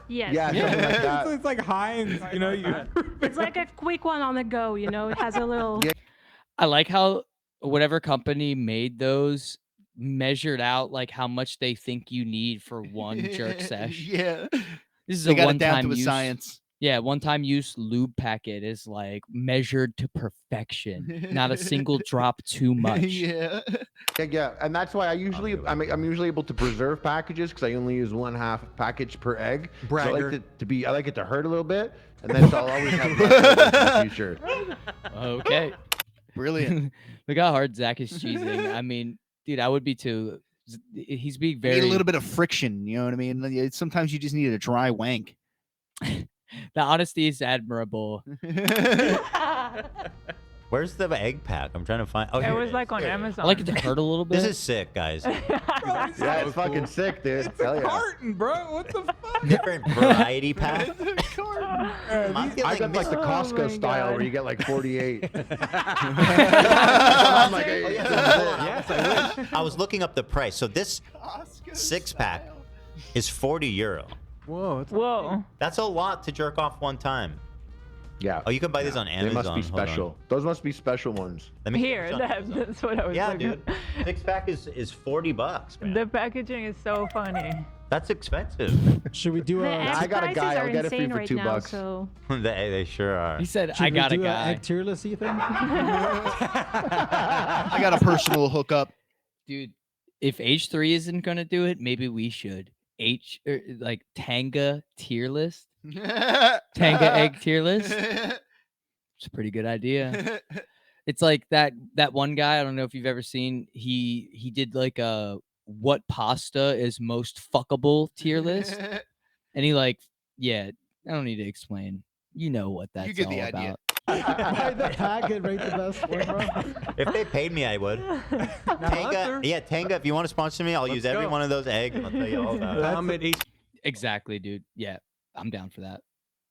Yes. Yeah, something like that. It's like Heinz, you know. It's like a quick one on the go. You know, it has a little. Yeah. I like how whatever company made those measured out like how much they think you need for one jerk sesh. Yeah. This is They a got it down one-time to a use. science. Yeah, one-time use lube packet is like measured to perfection. Not a single drop too much. Yeah. Yeah, and that's why I'm usually able to preserve packages because I only use 1/2 package per egg. So I Bragger. like it to hurt a little bit, and then so I'll always have leftovers in the future. Okay. Brilliant. Look how hard Zach is cheesing. I mean, dude, I would be too. He's being You very. need a little bit of friction, you know what I mean? Sometimes you just need a dry wank. The honesty is admirable. Where's the egg pack? I'm trying to find. Oh, It here was is. like on Here it is. Amazon. I like it to hurt a little bit. This is sick, guys. Yeah, it's fucking sick, dude. Hell yeah. Carton, bro. What the fuck? Different variety pack. I got like the Costco style where you get like 48. I'm like, hey, yes, I wish. I was looking up the price. So this 6-pack is €40. Whoa. That's a lot to jerk off one time. Yeah. Oh, you can buy these on Amazon. They must be Hold on. special. Those must be special ones. Let me Here, that's what I was Yeah, looking dude. 6-pack is $40, man. The packaging is so funny. That's expensive. Should we do The a? egg prices are insane right now, so They sure are. He said, Should "I got we a do guy." egg tier list, Ethan? I got a personal hookup. Dude, if H3 isn't gonna do it, maybe we should. Like Tanga tier list. Tanga egg tier list. It's a pretty good idea. It's like that one guy. I don't know if you've ever seen. He did like a what pasta is most fuckable tier list, and he like, yeah, I don't need to explain. You know what that's get all the idea. about. Buy the pack and rate the best one, bro. If they paid me, I would. Tanga, Tanga, if you want to sponsor me, I'll use every one of those eggs. And I'll tell you all about it. Exactly, dude. Yeah, I'm down for that.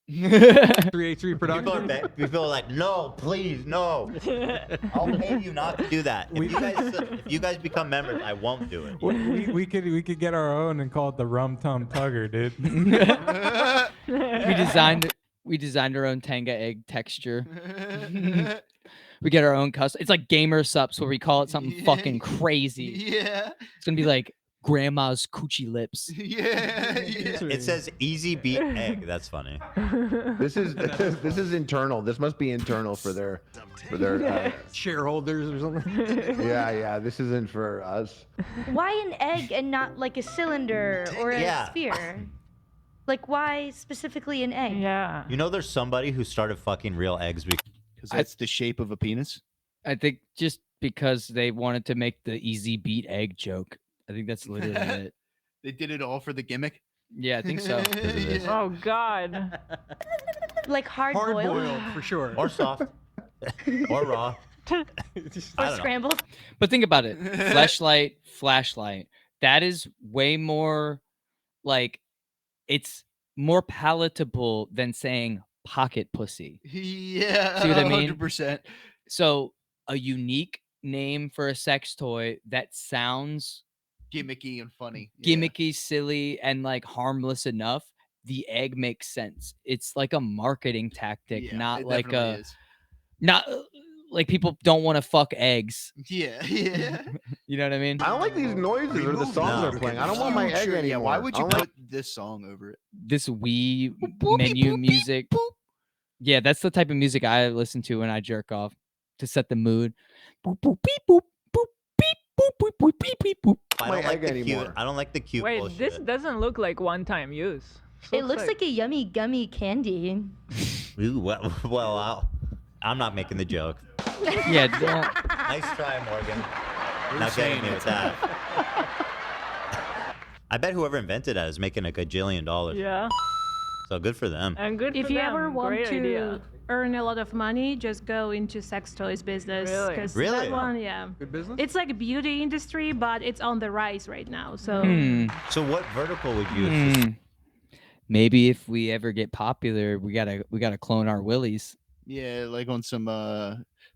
383 production. People are like, no, please, no. I'll pay you not to do that. If you guys become members, I won't do it. We could get our own and call it the Rum Tum Tugger, dude. We designed our own Tanga egg texture. We get our own custom. It's like gamer sups where we call it something fucking crazy. Yeah. It's gonna be like grandma's coochie lips. Yeah. It says easy beat egg. That's funny. This is internal. This must be internal for their shareholders or something. Yeah. This isn't for us. Why an egg and not like a cylinder or a sphere? Like, why specifically an egg? Yeah. You know, there's somebody who started fucking real eggs because that's the shape of a penis. I think just because they wanted to make the easy beat egg joke. I think that's literally it. They did it all for the gimmick. Yeah, I think so. Oh God. Like hard boiled for sure. Or soft. Or raw. Or scrambled. But think about it. Flashlight. That is way more like it's more palatable than saying pocket pussy. Yeah. See what I mean? 100%. So a unique name for a sex toy that sounds gimmicky and funny. Gimmicky, silly, and like harmless enough. The egg makes sense. It's like a marketing tactic, not like not like people don't want to fuck eggs. Yeah. You know what I mean? I don't like these noises or the songs they're playing. I don't want my egg anymore. Yeah, why would you put this song over it? This Wii menu music. Yeah, that's the type of music I listen to when I jerk off to set the mood. Boop, boop, beep, boop, boop, beep, boop, boop, boop, beep, beep, boop. I don't like the cute Wait, bullshit. this doesn't look like one-time use. It looks like a yummy gummy candy. Ooh, well, I'm not making the joke. Yeah, don't. Nice try, Morgan. Not getting me with that. I bet whoever invented that is making a gajillion dollars. Yeah. So good for them. And good If for you them. ever want Great to idea. earn a lot of money, just go into sex toys business. Really? 'Cause Really? That one, yeah. Good business? It's like a beauty industry, but it's on the rise right now. So So what vertical would you? Maybe if we ever get popular, we gotta clone our willies. Yeah, like on some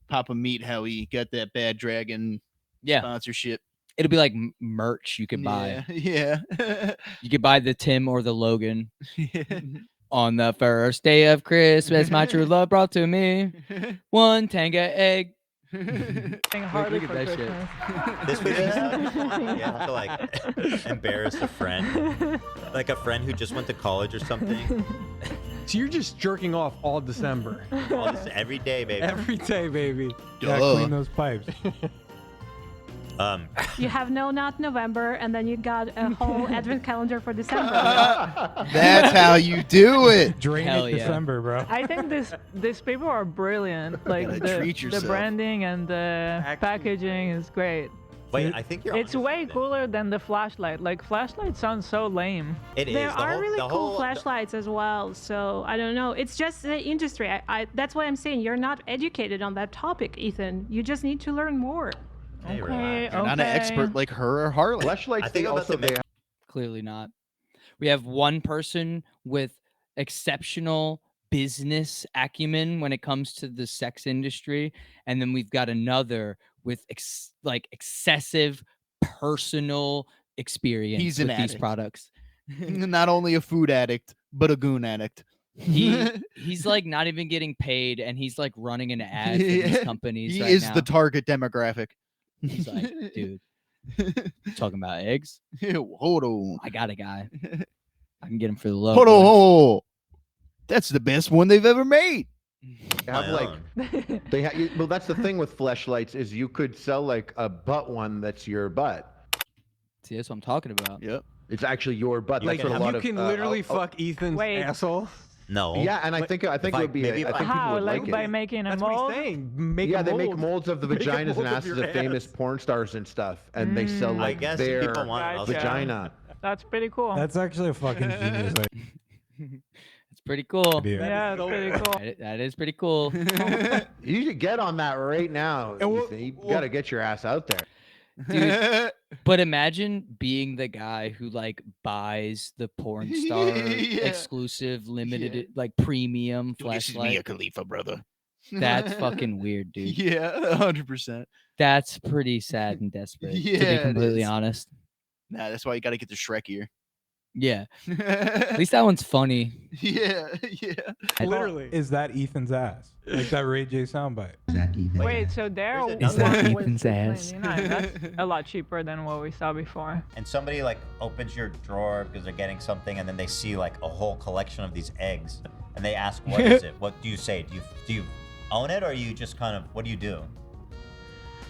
Papa Meat, how he got that Bad Dragon sponsorship. It'll be like merch you could buy. Yeah. You could buy the Tim or the Logan. On the first day of Christmas, my true love brought to me one Tanga egg. Harley Look for at that Christmas. This would you have to like embarrass a friend, like a friend who just went to college or something. So you're just jerking off all December. Every day, baby. Every day, baby. Yeah, clean those pipes. you have not November, and then you got a whole advent calendar for December. That's how you do it. Drain it December, bro. I think these people are brilliant. Like the branding and the packaging is great. Wait, I think you're. It's way cooler than the flashlight. Like flashlight sounds so lame. It is. There are really cool flashlights as well. So I don't know. It's just the industry. That's why I'm saying you're not educated on that topic, Ethan. You just need to learn more. Hey, okay. You're not an expert like her or Harley. Flashlights. I think also Clearly not. We have one person with exceptional business acumen when it comes to the sex industry, and then we've got another with excessive personal experience He's an with these addict. products. Not only a food addict, but a goon addict. He's like not even getting paid, and he's like running an ad for these companies. He right is now. the target demographic. He's like, dude, talking about eggs. Hold on, I got a guy. I can get him for the low. hold on. That's the best one they've ever made. They have like well, that's the thing with fleshlights is you could sell like a butt one that's your butt. See, that's what I'm talking about. Yep. It's actually your butt. Like That's what a lot you of, can literally fuck Ethan's asshole. No. Yeah, and I think it would be. I think people How? would Like like by it. making a That's what mold? he's saying. Yeah, they make molds of the Make a vaginas mold and of asses your of famous ass. porn stars and stuff, and they sell I like guess their people want it. Gotcha. vagina. That's pretty cool. That's actually a fucking genius. It's pretty cool. idea. yeah, that's pretty cool. That is pretty cool. You should get on that right now. Ethan. You gotta get your ass out there. Dude, but imagine being the guy who like buys the porn star exclusive limited like premium This is Mia flashlight. Khalifa, brother. That's fucking weird, dude. Yeah, 100%. That's pretty sad and desperate, to Yeah, be it completely is. honest. Nah, that's why you got to get the Shrek ear. Yeah. At least that one's funny. Yeah. Literally. Is that Ethan's ass? Like that Ray J soundbite. Wait, so there Is that one was Ethan's ass? $6.99. That's a lot cheaper than what we saw before. And somebody like opens your drawer because they're getting something, and then they see like a whole collection of these eggs, and they ask, "What is it?" What do you say? Do you own it, or you just kind of what do you do?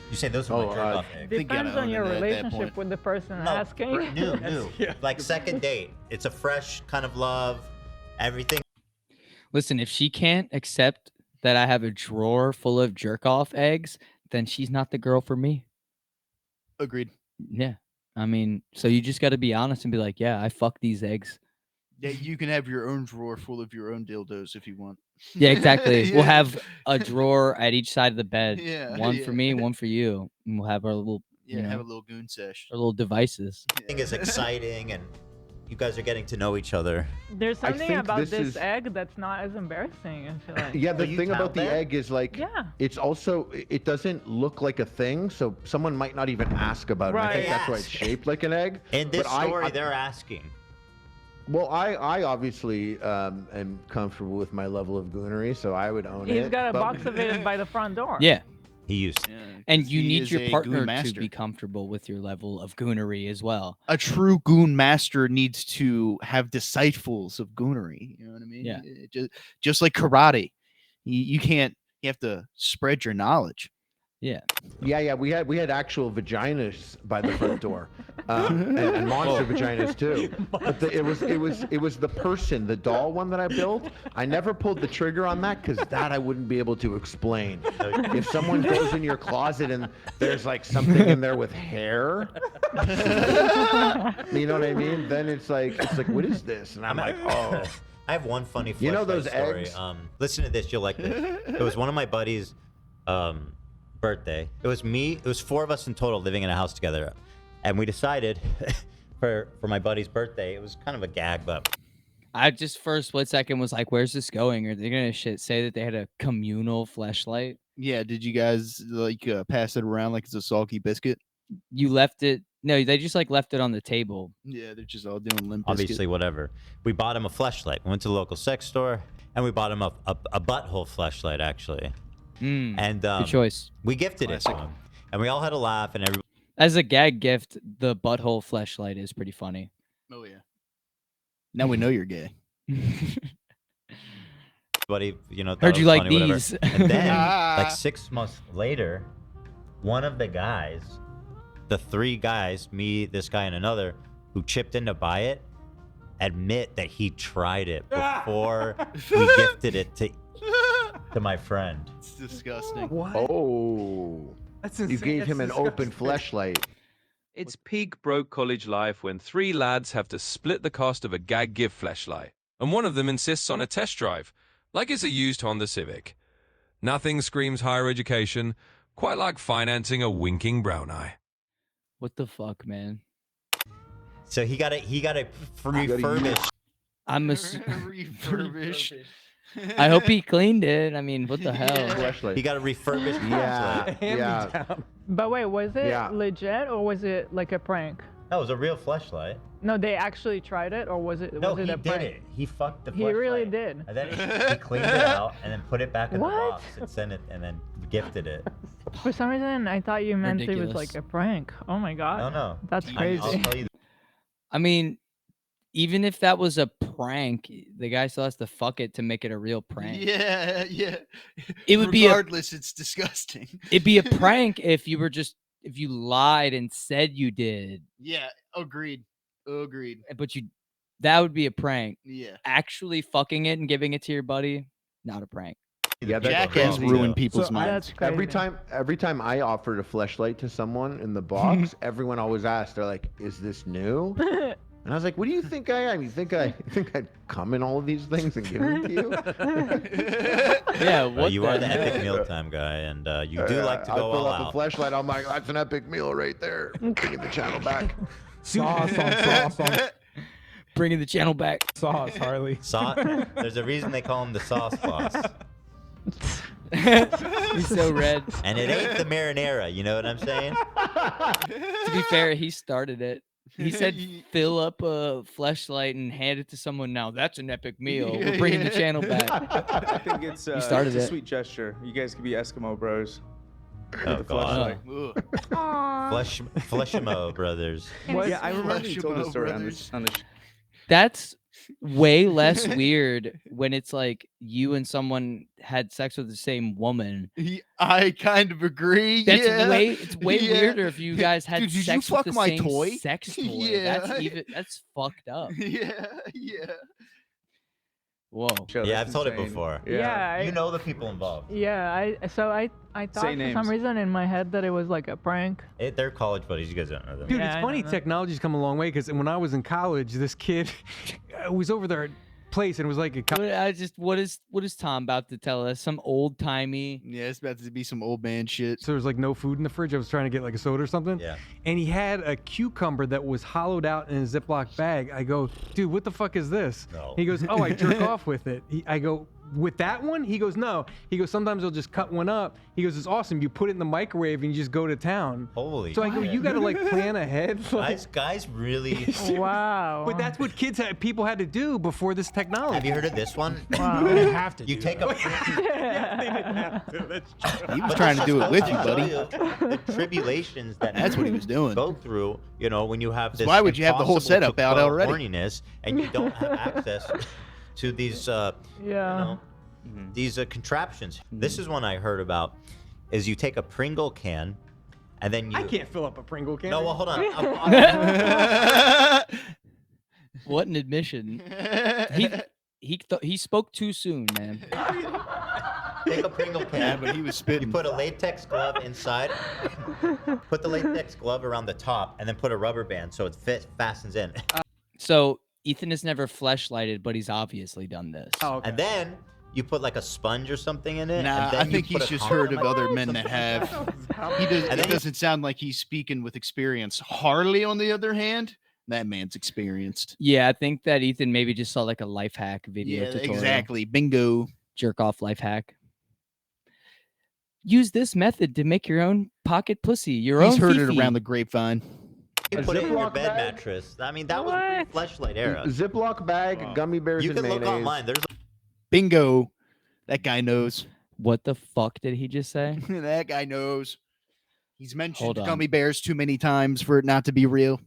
You say those are my jerk-off eggs. Depends on your relationship with the person asking. New. Like second date. It's a fresh kind of love. Everything. Listen, if she can't accept that I have a drawer full of jerk off eggs, then she's not the girl for me. Agreed. Yeah. I mean, so you just got to be honest and be like, yeah, I fuck these eggs. Yeah, you can have your own drawer full of your own dildos if you want. Yeah, exactly. Yeah. We'll have a drawer at each side of the bed. Yeah, One for me, one for you. And we'll have our little, Yeah, have a little goon sesh. our little devices. Everything is exciting, and you guys are getting to know each other. There's I something think about this this is- egg that's not as embarrassing. I feel like. Yeah, the you thing about count the that? egg is like, Yeah. it's also, it doesn't look like a thing, so someone might not even ask about it. I think Right. that's why it's shaped like an egg. In this But I- story, I- they're asking. Well, I obviously am comfortable with my level of goonery, so I would own it. He's got a but- box of it by the front door. Yeah. He used. And you he need is your a goon partner to master. be comfortable with your level of goonery as well. A true goon master needs to have disciples of goonery. You know what I mean? Yeah. Just like karate, you can't. You have to spread your knowledge. Yeah. Yeah, we had actual vaginas by the front door, and monster vaginas too. But it was the person, the doll one that I built. I never pulled the trigger on that because that I wouldn't be able to explain. If someone goes in your closet and there's like something in there with hair, you know what I mean? Then it's like what is this? And I'm like, oh. I have one funny You know fleshlight those story. eggs? Listen to this, you'll like this. It was one of my buddies' birthday. It was me. It was 4 of us in total living in a house together, and we decided for my buddy's birthday. It was kind of a gag, but I just for a split second was like, where's this going? Are they going to say that they had a communal fleshlight? Yeah. Did you guys like pass it around like it's a soggy biscuit? You left it. No, they just like left it on the table. Yeah, they're just all doing limp. obviously whatever. We bought him a fleshlight. We went to the local sex store, and we bought him a butthole fleshlight actually. And Good choice. We gifted it to him, and we all had a laugh, and everybody. As a gag gift, the butthole fleshlight is pretty funny. Oh yeah. Now we know you're gay. Everybody, you know, thought Heard it you was like funny, whatever. these. And then, like 6 months later, one of the guys, the 3 guys, me, this guy, and another, who chipped in to buy it, admit that he tried it before we gifted it to my friend. It's disgusting. What? Oh. That's You insane. gave him an That's open disgusting. fleshlight. It's peak broke college life when 3 lads have to split the cost of a gag gift fleshlight, and one of them insists on a test drive, like it's a used Honda Civic. Nothing screams higher education, quite like financing a winking brown eye. What the fuck, man? So he got it refurbished. I'm a Refurbished. I hope he cleaned it. I mean, what the hell? Flashlight. He got a refurbished Yeah, flashlight. yeah. But wait, was it Yeah. legit or was it like a prank? That was a real flashlight. No, they actually tried it, or was it? No, was it he a did prank? it. He fucked the He flashlight. really did. And then he cleaned it out and then put it back in What? the box and sent it and then gifted it. For some reason, I thought you meant it was Ridiculous. like a prank. Oh my god. No. That's I'll crazy. tell you. I mean, even if that was a prank, the guy still has to fuck it to make it a real prank. Yeah. It would be regardless. It's disgusting. It'd be a prank if you lied and said you did, Yeah. Agreed. but that would be a prank. Yeah. Actually fucking it and giving it to your buddy, not a prank. Yeah, Jackass ruined people's minds. That's Every crazy. time I offered a fleshlight to someone in the box, everyone always asked, they're like, "Is this new?" And I was like, "What do you think I am? You think I'd come in all of these things and give them to you?" Yeah, Well, you are the epic mealtime guy, and you do like to I go pull all out out. the fleshlight. I'm like, "That's an epic meal right there." Bringing the channel back. Sauce on Bringing the channel back. sauce, Harley. There's a reason they call him the sauce boss. He's so red. And it ain't the marinara, you know what I'm saying? To be fair, he started it. He said, "Fill up a fleshlight and hand it to someone." Now that's an epic meal. We're bringing the channel back. I think it's started it's a it. sweet gesture. You guys could be Eskimo bros. Oh, The God. flashlight. Fleshimo brothers. Yeah, I remember you told the Fleshimo story brothers. on the That's way less weird when it's like you and someone had sex with the same woman. I kind of agree. That's yeah. it's way Yeah. weirder if you guys had Dude, did you sex fuck with the my same toy? sex toy. Yeah. That's fucked up. Yeah. Whoa. Yeah, I've told it before. Yeah. You know the people involved. Yeah, I thought for names. some reason in my head that it was like a prank. They're college buddies. You guys don't know them. Dude, Yeah, it's I funny. know that. Technology's come a long way because when I was in college, this kid was over their place and it was like a. What is Tom about to tell us? Some old timey. Yeah, it's about to be some old man shit. So there was like no food in the fridge. I was trying to get like a soda or something. Yeah. And he had a cucumber that was hollowed out in a Ziploc bag. I go, "Dude, what the fuck is this?" No. He goes, "Oh, I jerk off with it." I go, "With that one?" He goes, "No." He goes, "Sometimes I'll just cut one up." He goes, "It's awesome. You put it in the microwave and you just go to town." Holy So I go, shit. "You got to like plan ahead." Guys really. Wow. But that's what people had to do before this technology. Have you heard of this one? Wow. They have to. You do take it. He was trying to do it with you, buddy. The tribulations that That's what he was doing. go through, when you have this. Why would you have the whole impossible to setup out quell already? Horniness, and you don't have access to these, Yeah. these contraptions. This is one I heard about. Is you take a Pringle can, and then you. I can't fill up a Pringle can. No, well, hold on. What an admission. He spoke too soon, man. Take a Pringle can. Yeah, but he was spitting. You put a latex glove inside. Put the latex glove around the top, and then put a rubber band so it fastens in. So Ethan has never fleshlighted, but he's obviously done this. Oh, okay. And then you put like a sponge or something in it. Nah, and then I you think put he's a just condom heard of on other it. men that have. And It then doesn't sound like he's speaking with experience. Harley, on the other hand, that man's experienced. Yeah, I think that Ethan maybe just saw like a life hack video Yeah, tutorial. exactly. Bingo. Jerk off life hack. Use this method to make your own pocket pussy. Your He's own heard fifi. it around the grapevine. You A put it in your Ziploc bed bag? mattress. I mean, that was pre-fleshlight era. Ziploc bag, gummy bears, You and can look mayonnaise. online. There's Bingo. That guy knows. What the fuck did he just say? That guy knows. He's mentioned Hold on. gummy bears too many times for it not to be real.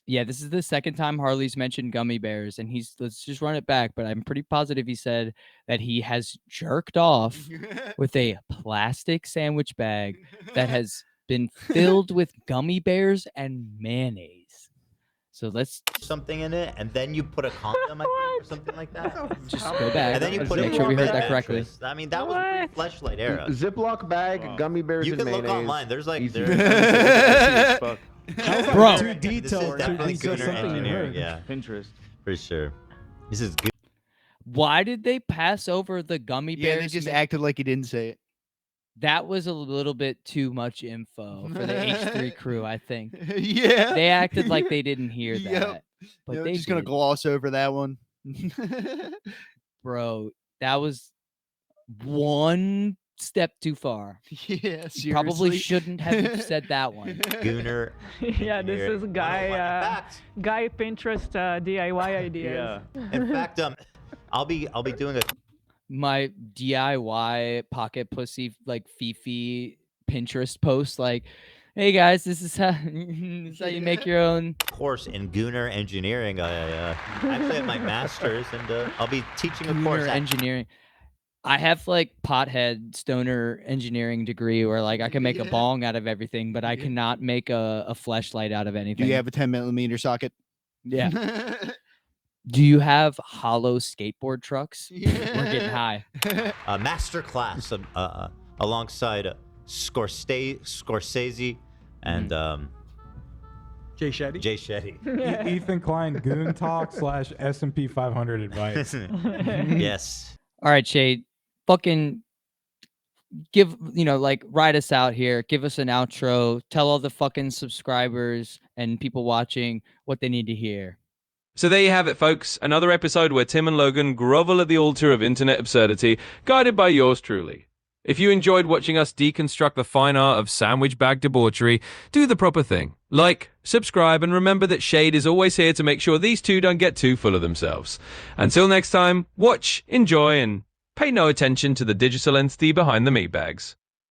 Yeah, this is the second time Harley's mentioned gummy bears, and let's just run it back, but I'm pretty positive he said that he has jerked off with a plastic sandwich bag that has been filled with gummy bears and mayonnaise. So let's something in it, and then you put a condom, I think, or something like that. just go back. And then you Let's put it make in sure we your heard bed that correctly. mattress. I mean, that was pre-fleshlight era. Ziploc bag, gummy bears, You and can look mayonnaise. online. There's like, Easy. Bro. Too This is detailed. definitely Too Gooner something you engineering. heard. Yeah, Pinterest. for sure. This is good. Why did they pass over the gummy Yeah, bears? they just acted like he didn't say it. That was a little bit too much info for the H3 crew, I think. Yeah. They acted like they didn't hear that. Yep. But Yep, they just gonna did. gloss over that one. Bro, that was one step too far. Yeah, You probably seriously. shouldn't have said that one. Gooner. Yeah, this Here. is guy Pinterest DIY ideas. In fact, I'll be doing a My DIY pocket pussy like Fifi Pinterest post like, hey guys, this is how you make your own course in Gooner engineering. I actually have my master's, and I'll be teaching a course. Gooner engineering. I have like pothead stoner engineering degree where like I can make a bong out of everything, but I cannot make a fleshlight out of anything. Do you have a 10mm socket? Yeah. Do you have hollow skateboard trucks? We're getting high. Master class alongside Scorsese and Jay Shetty. Jay Shetty. Ethan Klein Goon Talk / S&P 500 advice. Yes. All right, Shade. Fucking give, like ride us out here. Give us an outro. Tell all the fucking subscribers and people watching what they need to hear. So there you have it, folks. Another episode where Tim and Logan grovel at the altar of internet absurdity, guided by yours truly. If you enjoyed watching us deconstruct the fine art of sandwich bag debauchery, do the proper thing. Like, subscribe, and remember that Shade is always here to make sure these two don't get too full of themselves. Until next time, watch, enjoy, and pay no attention to the digital entity behind the meat bags.